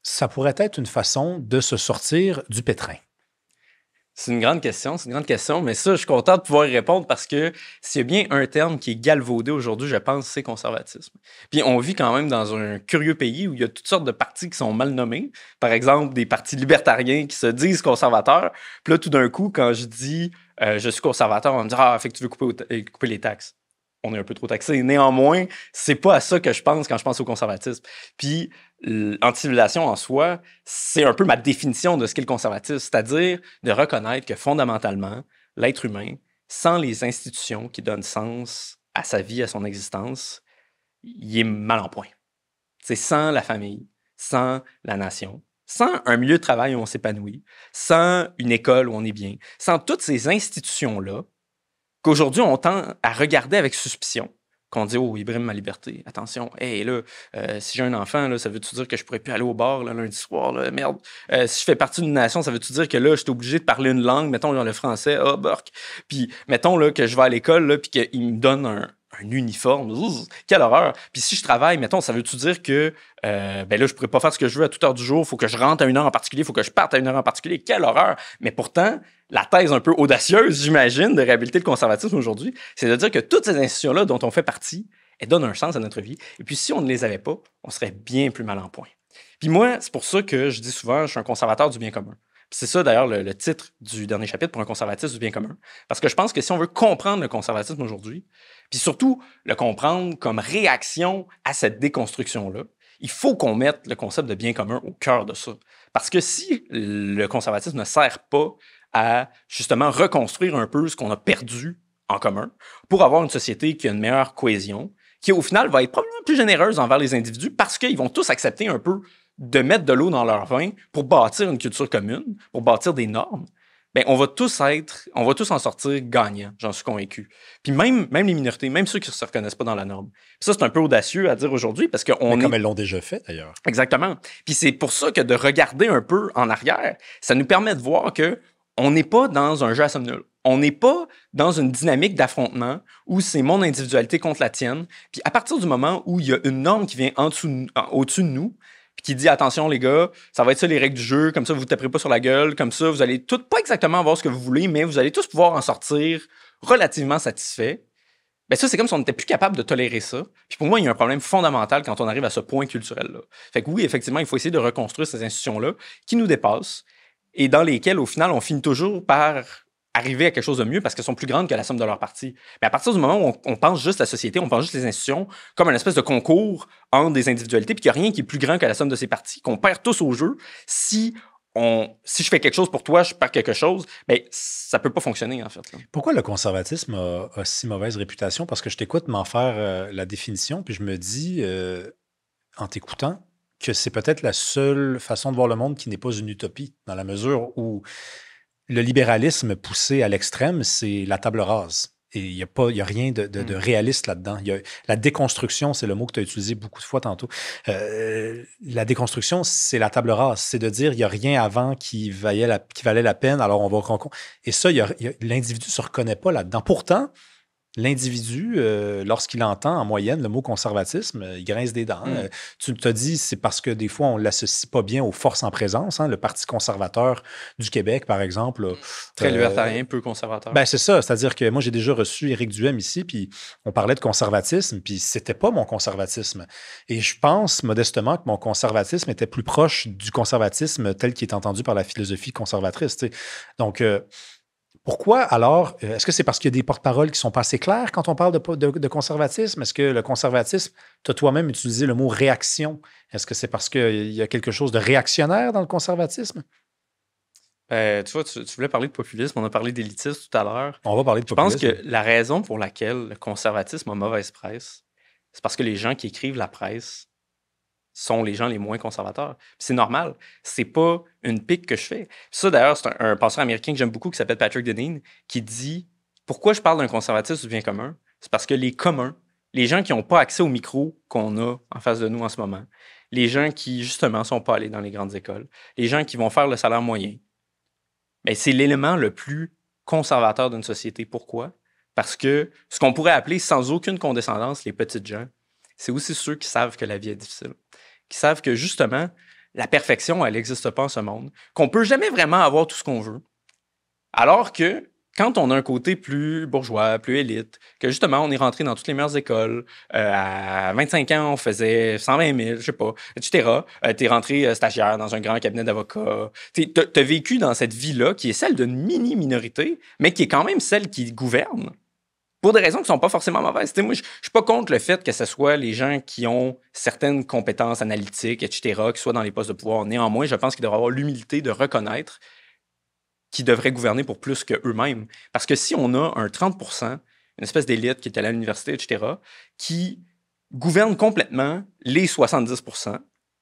ça pourrait être une façon de se sortir du pétrin? C'est une grande question, mais ça, je suis content de pouvoir y répondre parce que s'il y a bien un terme qui est galvaudé aujourd'hui, je pense, c'est conservatisme. Puis on vit quand même dans un curieux pays où il y a toutes sortes de partis qui sont mal nommés. Par exemple, des partis libertariens qui se disent conservateurs. Puis là, tout d'un coup, quand je dis je suis conservateur, on va me dire ah, fait que tu veux couper les taxes. On est un peu trop taxé. Néanmoins, c'est pas à ça que je pense quand je pense au conservatisme. Puis, l'anti-civilisation en soi, c'est un peu ma définition de ce qu'est le conservatisme, c'est-à-dire de reconnaître que fondamentalement, l'être humain, sans les institutions qui donnent sens à sa vie, à son existence, il est mal en point. C'est sans la famille, sans la nation, sans un milieu de travail où on s'épanouit, sans une école où on est bien, sans toutes ces institutions-là, qu'aujourd'hui, on tend à regarder avec suspicion. Qu'on dit, oh, il brime ma liberté. Attention, hey, là, si j'ai un enfant, là, ça veut-tu dire que je pourrais plus aller au bar là, lundi soir? Là, merde. Si je fais partie d'une nation, ça veut-tu dire que là, je suis obligé de parler une langue, mettons, genre le français, ah, burk. Puis, mettons, là, que je vais à l'école, là, puis qu'il me donne un uniforme. Quelle horreur. Puis si je travaille, mettons, ça veut-tu dire que ben là, je pourrais pas faire ce que je veux à toute heure du jour, il faut que je rentre à une heure en particulier, il faut que je parte à une heure en particulier. Quelle horreur. Mais pourtant, la thèse un peu audacieuse, j'imagine, de réhabiliter le conservatisme aujourd'hui, c'est de dire que toutes ces institutions-là dont on fait partie, elles donnent un sens à notre vie. Et puis si on ne les avait pas, on serait bien plus mal en point. Puis moi, c'est pour ça que je dis souvent, je suis un conservateur du bien commun. C'est ça, d'ailleurs, le titre du dernier chapitre pour un conservatisme du bien commun. Parce que je pense que si on veut comprendre le conservatisme aujourd'hui, puis surtout le comprendre comme réaction à cette déconstruction-là, il faut qu'on mette le concept de bien commun au cœur de ça. Parce que si le conservatisme ne sert pas à, justement, reconstruire un peu ce qu'on a perdu en commun pour avoir une société qui a une meilleure cohésion, qui, au final, va être probablement plus généreuse envers les individus parce qu'ils vont tous accepter un peu de mettre de l'eau dans leur vin pour bâtir une culture commune, pour bâtir des normes, ben on va tous en sortir gagnants, j'en suis convaincu. Puis même les minorités, même ceux qui ne se reconnaissent pas dans la norme. Puis ça, c'est un peu audacieux à dire aujourd'hui parce qu'on comme elles l'ont déjà fait, d'ailleurs. Exactement. Puis c'est pour ça que de regarder un peu en arrière, ça nous permet de voir que on n'est pas dans un jeu à somme nulle. On n'est pas dans une dynamique d'affrontement où c'est mon individualité contre la tienne. Puis à partir du moment où il y a une norme qui vient au-dessus de nous, puis qui dit attention les gars, ça va être ça les règles du jeu, comme ça vous ne taperez pas sur la gueule, comme ça vous allez tous pas exactement avoir ce que vous voulez, mais vous allez tous pouvoir en sortir relativement satisfaits. Ben ça, c'est comme si on n'était plus capable de tolérer ça. Puis pour moi, il y a un problème fondamental quand on arrive à ce point culturel-là. Fait que oui, effectivement, il faut essayer de reconstruire ces institutions-là qui nous dépassent et dans lesquelles, au final, on finit toujours par arriver à quelque chose de mieux parce qu'elles sont plus grandes que la somme de leurs parties. Mais à partir du moment où on pense juste la société, on pense juste les institutions comme une espèce de concours entre des individualités, puis qu'il n'y a rien qui est plus grand que la somme de ces parties, qu'on perd tous au jeu, si je fais quelque chose pour toi, je perds quelque chose, ben ça peut pas fonctionner, en fait. Là. Pourquoi le conservatisme a si mauvaise réputation? Parce que je t'écoute m'en faire la définition, puis je me dis, en t'écoutant, que c'est peut-être la seule façon de voir le monde qui n'est pas une utopie, dans la mesure où le libéralisme poussé à l'extrême, c'est la table rase. Et il y a rien de réaliste là-dedans. La déconstruction, c'est le mot que tu as utilisé beaucoup de fois tantôt. La déconstruction, c'est la table rase. C'est de dire, il n'y a rien avant qui valait la peine, alors on va... Et ça, l'individu ne se reconnaît pas là-dedans. Pourtant, l'individu, lorsqu'il entend en moyenne le mot conservatisme, il grince des dents. Tu te dis, c'est parce que des fois, on ne l'associe pas bien aux forces en présence. Hein. Le Parti conservateur du Québec, par exemple. Très libertarien, peu conservateur. Ben c'est ça. C'est-à-dire que moi, j'ai déjà reçu Éric Duhem ici, puis on parlait de conservatisme, puis c'était pas mon conservatisme. Et je pense, modestement, que mon conservatisme était plus proche du conservatisme tel qu'il est entendu par la philosophie conservatrice. T'sais. Donc... pourquoi alors, est-ce que c'est parce qu'il y a des porte-paroles qui sont pas assez clairs quand on parle de conservatisme? Est-ce que le conservatisme, tu as toi-même utilisé le mot réaction? Est-ce que c'est parce qu'il y a quelque chose de réactionnaire dans le conservatisme? Tu vois, tu voulais parler de populisme, on a parlé d'élitisme tout à l'heure. On va parler de populisme. Je pense que la raison pour laquelle le conservatisme a mauvaise presse, c'est parce que les gens qui écrivent la presse sont les gens les moins conservateurs. Puis c'est normal. C'est pas une pique que je fais. Puis ça, d'ailleurs, c'est un penseur américain que j'aime beaucoup qui s'appelle Patrick Deneen qui dit « Pourquoi je parle d'un conservatisme du bien commun? C'est parce que les communs, les gens qui n'ont pas accès au micro qu'on a en face de nous en ce moment, les gens qui, justement, ne sont pas allés dans les grandes écoles, les gens qui vont faire le salaire moyen, bien, c'est l'élément le plus conservateur d'une société. Pourquoi? Parce que ce qu'on pourrait appeler, sans aucune condescendance, les petites gens, c'est aussi ceux qui savent que la vie est difficile, qui savent que, justement, la perfection, elle n'existe pas en ce monde, qu'on peut jamais vraiment avoir tout ce qu'on veut, Alors que quand on a un côté plus bourgeois, plus élite, que justement, on est rentré dans toutes les meilleures écoles, à 25 ans, on faisait 120 000, je sais pas, etc. T'es rentré stagiaire dans un grand cabinet d'avocats. T'as vécu dans cette vie-là qui est celle d'une mini-minorité, mais qui est quand même celle qui gouverne. Pour des raisons qui sont pas forcément mauvaises. Moi, je suis pas contre le fait que ce soit les gens qui ont certaines compétences analytiques, etc., qui soient dans les postes de pouvoir. Néanmoins, je pense qu'ils devraient avoir l'humilité de reconnaître qu'ils devraient gouverner pour plus qu'eux-mêmes. Parce que si on a un 30 une espèce d'élite qui est allée à l'université, etc., qui gouverne complètement les 70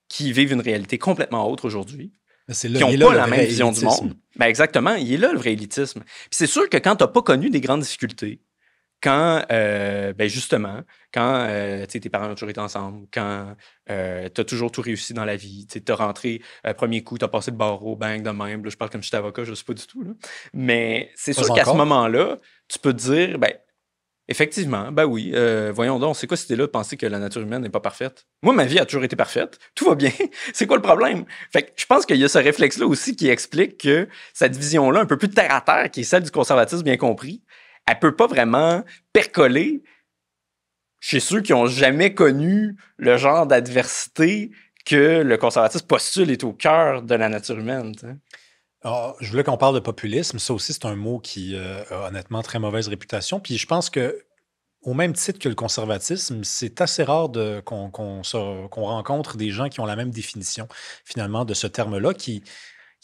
qui vivent une réalité complètement autre aujourd'hui, qui n'ont pas la même vision du monde, ben exactement, il est là le vrai élitisme. Puis c'est sûr que quand tu n'as pas connu des grandes difficultés, quand, justement, quand tes parents ont toujours été ensemble, quand tu as toujours tout réussi dans la vie, tu as rentré premier coup, tu as passé le barreau, bang, de même, là, je parle comme si j'étais avocat, je ne sais pas du tout. Là. Mais c'est sûr qu'à ce moment-là, tu peux te dire, effectivement, oui, voyons donc, c'est quoi cette idée-là de penser que la nature humaine n'est pas parfaite? Moi, ma vie a toujours été parfaite, tout va bien, c'est quoi le problème? Fait que je pense qu'il y a ce réflexe-là aussi qui explique que cette vision-là, un peu plus terre à terre, qui est celle du conservatisme bien compris, elle peut pas vraiment percoler chez ceux qui ont jamais connu le genre d'adversité que le conservatisme postule est au cœur de la nature humaine. Alors, je voulais qu'on parle de populisme. Ça aussi, c'est un mot qui a honnêtement très mauvaise réputation. Puis je pense que, au même titre que le conservatisme, c'est assez rare qu'on rencontre des gens qui ont la même définition, finalement, de ce terme-là, qui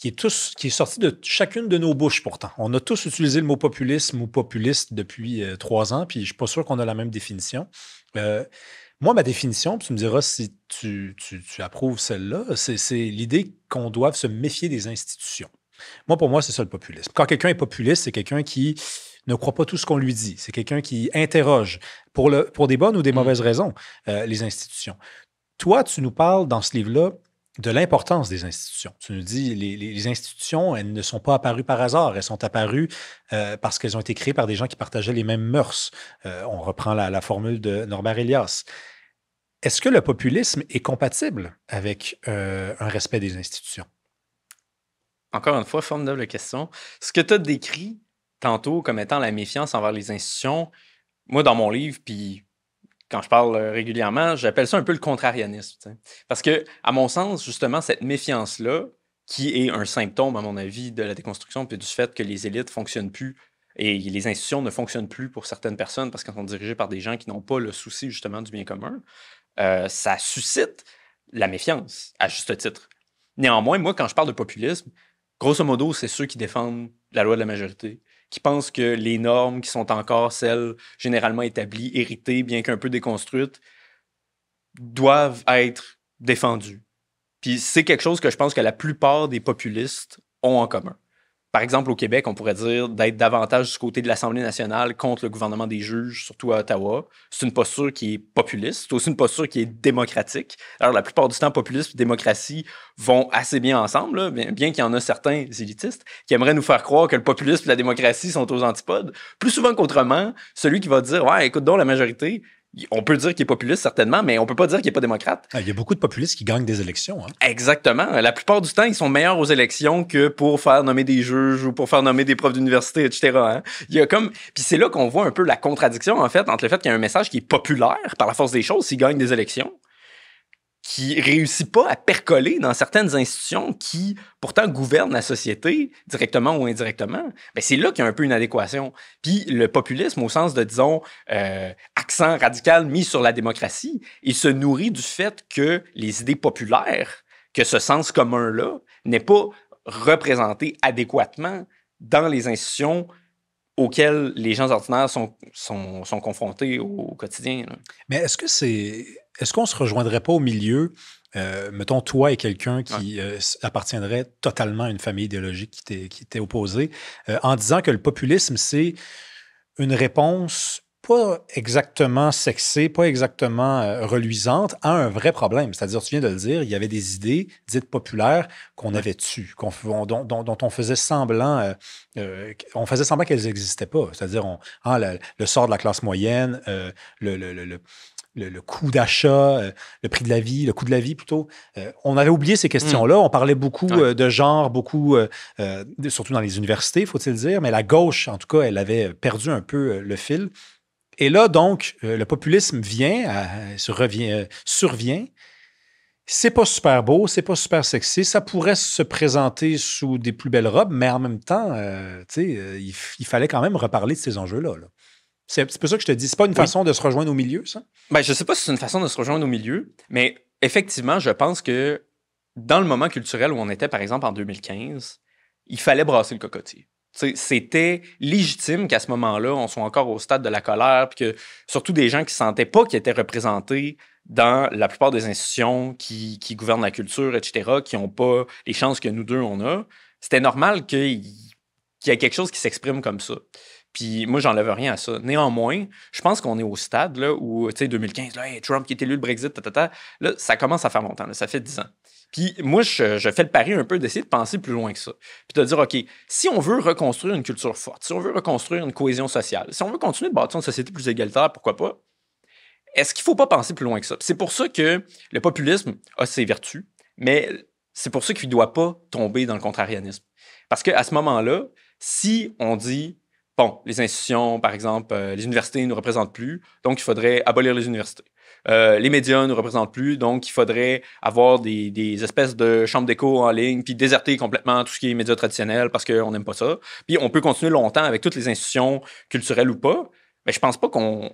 est sorti de chacune de nos bouches pourtant. On a tous utilisé le mot populisme ou populiste depuis 3 ans, puis je ne suis pas sûr qu'on a la même définition. Moi, ma définition, puis tu me diras si tu approuves celle-là, c'est l'idée qu'on doive se méfier des institutions. Pour moi, c'est ça le populisme. Quand quelqu'un est populiste, c'est quelqu'un qui ne croit pas tout ce qu'on lui dit. C'est quelqu'un qui interroge, pour des bonnes ou des mauvaises raisons, les institutions. Toi, tu nous parles dans ce livre-là de l'importance des institutions. Tu nous dis, les institutions, elles ne sont pas apparues par hasard, elles sont apparues parce qu'elles ont été créées par des gens qui partageaient les mêmes mœurs. On reprend la formule de Norbert Elias. Est-ce que le populisme est compatible avec un respect des institutions? Encore une fois, formidable question. Ce que tu as décrit tantôt comme étant la méfiance envers les institutions, moi, dans mon livre, puis quand je parle régulièrement, j'appelle ça un peu le contrarianisme. T'sais. Parce que, à mon sens, justement, cette méfiance-là, qui est un symptôme, à mon avis, de la déconstruction, puis du fait que les élites ne fonctionnent plus et les institutions ne fonctionnent plus pour certaines personnes parce qu'elles sont dirigées par des gens qui n'ont pas le souci, justement, du bien commun, ça suscite la méfiance, à juste titre. Néanmoins, moi, quand je parle de populisme, grosso modo, c'est ceux qui défendent la loi de la majorité, qui pensent que les normes qui sont encore celles généralement établies, héritées, bien qu'un peu déconstruites, doivent être défendues. Puis c'est quelque chose que je pense que la plupart des populistes ont en commun. Par exemple, au Québec, on pourrait dire d'être davantage du côté de l'Assemblée nationale contre le gouvernement des juges, surtout à Ottawa. C'est une posture qui est populiste. C'est aussi une posture qui est démocratique. Alors, la plupart du temps, populisme et démocratie vont assez bien ensemble, là, bien qu'il y en a certains élitistes qui aimeraient nous faire croire que le populisme et la démocratie sont aux antipodes. Plus souvent qu'autrement, celui qui va dire « Ouais, écoute donc, la majorité », on peut dire qu'il est populiste, certainement, mais on peut pas dire qu'il n'est pas démocrate. Il y a beaucoup de populistes qui gagnent des élections. Hein? Exactement. La plupart du temps, ils sont meilleurs aux élections que pour faire nommer des juges ou pour faire nommer des profs d'université, etc. Hein? Il y a comme... Puis c'est là qu'on voit un peu la contradiction, en fait, entre le fait qu'il y a un message qui est populaire par la force des choses s'il gagne des élections, qui réussit pas à percoler dans certaines institutions qui, pourtant, gouvernent la société, directement ou indirectement, c'est là qu'il y a un peu une adéquation. Puis le populisme, au sens de, disons, accent radical mis sur la démocratie, il se nourrit du fait que les idées populaires, que ce sens commun-là, n'est pas représenté adéquatement dans les institutions auxquelles les gens ordinaires sont confrontés au quotidien. Là. Mais est-ce qu'on se rejoindrait pas au milieu, mettons toi et quelqu'un qui appartiendrait totalement à une famille idéologique qui t'est opposée, en disant que le populisme, c'est une réponse pas exactement sexée, pas exactement reluisante à un vrai problème. C'est-à-dire, tu viens de le dire, il y avait des idées dites populaires qu'on avait tues, dont on faisait semblant, qu'elles n'existaient pas. C'est-à-dire, le sort de la classe moyenne, le coût d'achat, le prix de la vie, le coût de la vie plutôt. On avait oublié ces questions-là. On parlait beaucoup de genre, surtout dans les universités, faut-il dire, mais la gauche, en tout cas, elle avait perdu un peu le fil. Et là, donc, le populisme survient. C'est pas super beau, c'est pas super sexy. Ça pourrait se présenter sous des plus belles robes, mais en même temps, il fallait quand même reparler de ces enjeux-là. Là. C'est pour ça que je te dis, c'est pas une façon de se rejoindre au milieu, ça? Ben, je sais pas si c'est une façon de se rejoindre au milieu, mais effectivement, je pense que dans le moment culturel où on était, par exemple, en 2015, il fallait brasser le cocotier. C'était légitime qu'à ce moment-là, on soit encore au stade de la colère, puis que surtout des gens qui ne sentaient pas qu'ils étaient représentés dans la plupart des institutions qui gouvernent la culture, etc., qui n'ont pas les chances que nous deux, on a. C'était normal qu'il y ait quelque chose qui s'exprime comme ça. Puis moi, j'enlève rien à ça. Néanmoins, je pense qu'on est au stade là, où, tu sais, 2015, là, hey, Trump qui est élu, le Brexit, là, ça commence à faire longtemps. Là, ça fait 10 ans. Puis moi, je fais le pari un peu d'essayer de penser plus loin que ça. Puis de dire, OK, si on veut reconstruire une culture forte, si on veut reconstruire une cohésion sociale, si on veut continuer de bâtir une société plus égalitaire, pourquoi pas? Est-ce qu'il ne faut pas penser plus loin que ça? C'est pour ça que le populisme a ses vertus, mais c'est pour ça qu'il ne doit pas tomber dans le contrarianisme. Parce qu'à ce moment-là, si on dit, bon, les institutions, par exemple, les universités ne nous représentent plus, donc il faudrait abolir les universités. Les médias ne nous représentent plus, donc il faudrait avoir des espèces de chambres d'écho en ligne, puis déserter complètement tout ce qui est médias traditionnels parce qu'on n'aime pas ça. Puis on peut continuer longtemps avec toutes les institutions culturelles ou pas, mais je pense pas qu'on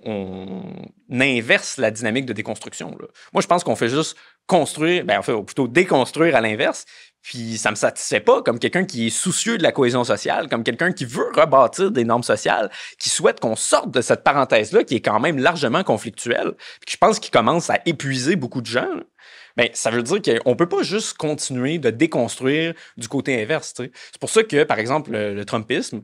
inverse la dynamique de déconstruction. Là. Moi, je pense qu'on fait juste construire, ou plutôt déconstruire à l'inverse, puis ça me satisfait pas comme quelqu'un qui est soucieux de la cohésion sociale, comme quelqu'un qui veut rebâtir des normes sociales, qui souhaite qu'on sorte de cette parenthèse-là qui est quand même largement conflictuelle, puis je pense qu'il commence à épuiser beaucoup de gens. Bien, ça veut dire qu'on peut pas juste continuer de déconstruire du côté inverse. T'sais. C'est pour ça que, par exemple, le Trumpisme,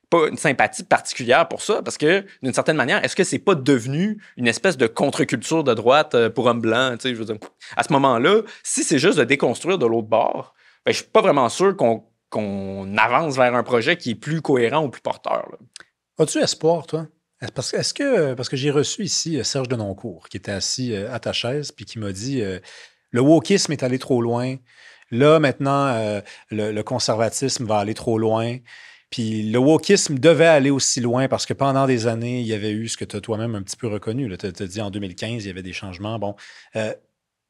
pas une sympathie particulière pour ça, parce que, d'une certaine manière, est-ce que c'est pas devenu une espèce de contre-culture de droite pour hommes blancs? Je veux dire, à ce moment-là, si c'est juste de déconstruire de l'autre bord, ben, je suis pas vraiment sûr qu'on avance vers un projet qui est plus cohérent ou plus porteur. Là. As-tu espoir, toi? Parce que j'ai reçu ici Serge Denoncourt, qui était assis à ta chaise, puis qui m'a dit le wokisme est allé trop loin. Là, maintenant, le conservatisme va aller trop loin. Puis le wokisme devait aller aussi loin parce que pendant des années, il y avait eu ce que tu as toi-même un petit peu reconnu. Tu as dit en 2015, il y avait des changements. Bon.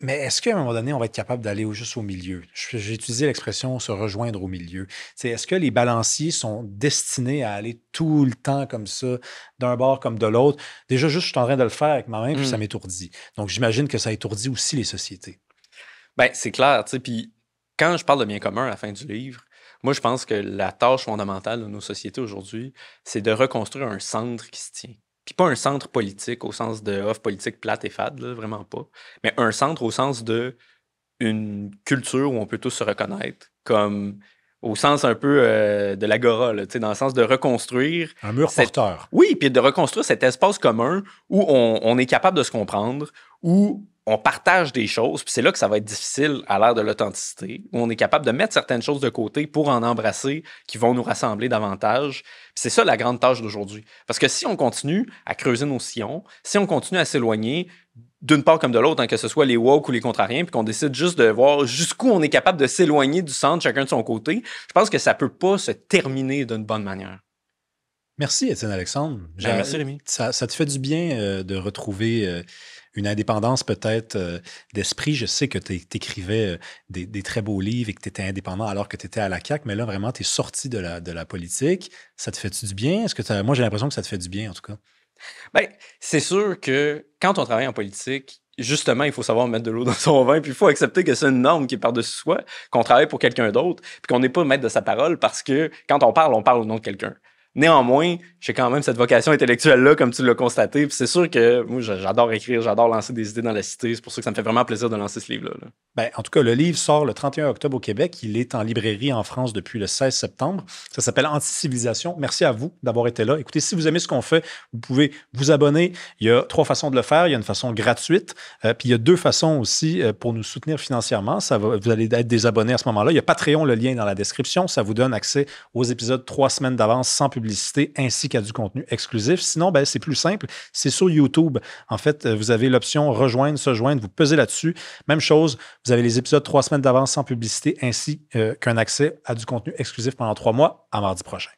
Mais est-ce qu'à un moment donné, on va être capable d'aller juste au milieu? J'ai utilisé l'expression se rejoindre au milieu. Est-ce que les balanciers sont destinés à aller tout le temps comme ça, d'un bord comme de l'autre? Déjà, juste, je suis en train de le faire avec ma main, puis ça m'étourdit. Donc, j'imagine que ça étourdit aussi les sociétés. Bien, c'est clair. Puis quand je parle de bien commun à la fin du livre, moi, je pense que la tâche fondamentale de nos sociétés aujourd'hui, c'est de reconstruire un centre qui se tient. Puis pas un centre politique au sens de offre politique plate et fade, là, vraiment pas. Mais un centre au sens de une culture où on peut tous se reconnaître, comme au sens un peu de l'agora, là, dans le sens de reconstruire... Un mur porteur. Oui, puis de reconstruire cet espace commun où on est capable de se comprendre, où on partage des choses, puis c'est là que ça va être difficile à l'ère de l'authenticité, où on est capable de mettre certaines choses de côté pour en embrasser qui vont nous rassembler davantage. Puis c'est ça la grande tâche d'aujourd'hui. Parce que si on continue à creuser nos sillons, si on continue à s'éloigner d'une part comme de l'autre, hein, que ce soit les woke ou les contrariens, puis qu'on décide juste de voir jusqu'où on est capable de s'éloigner du centre, chacun de son côté, je pense que ça peut pas se terminer d'une bonne manière. Merci, Étienne Alexandre. Merci, Rémi. Ça te fait du bien de retrouver une indépendance peut-être d'esprit. Je sais que tu écrivais des très beaux livres et que tu étais indépendant alors que tu étais à la CAQ, mais là, vraiment, tu es sorti de la politique. Ça te fait du bien? Moi, j'ai l'impression que ça te fait du bien, en tout cas. Bien, c'est sûr que quand on travaille en politique, justement, il faut savoir mettre de l'eau dans son vin, puis il faut accepter que c'est une norme qui est par-dessus soi, qu'on travaille pour quelqu'un d'autre, puis qu'on n'est pas maître de sa parole parce que quand on parle au nom de quelqu'un. Néanmoins, j'ai quand même cette vocation intellectuelle-là, comme tu l'as constaté. Puis c'est sûr que moi, j'adore écrire, j'adore lancer des idées dans la cité. C'est pour ça que ça me fait vraiment plaisir de lancer ce livre-là. Là. Ben, en tout cas, le livre sort le 31 octobre au Québec. Il est en librairie en France depuis le 16 septembre. Ça s'appelle Anti-civilisation. Merci à vous d'avoir été là. Écoutez, si vous aimez ce qu'on fait, vous pouvez vous abonner. Il y a 3 façons de le faire. Il y a une façon gratuite. Puis il y a 2 façons aussi pour nous soutenir financièrement. Vous allez être des abonnés à ce moment-là. Il y a Patreon, le lien est dans la description. Ça vous donne accès aux épisodes 3 semaines d'avance sans publicité. publicité ainsi qu'à du contenu exclusif. Sinon, ben, c'est plus simple. C'est sur YouTube. En fait, vous avez l'option rejoindre, se joindre. Vous pesez là-dessus. Même chose, vous avez les épisodes 3 semaines d'avance sans publicité ainsi qu'un accès à du contenu exclusif pendant 3 mois à mardi prochain.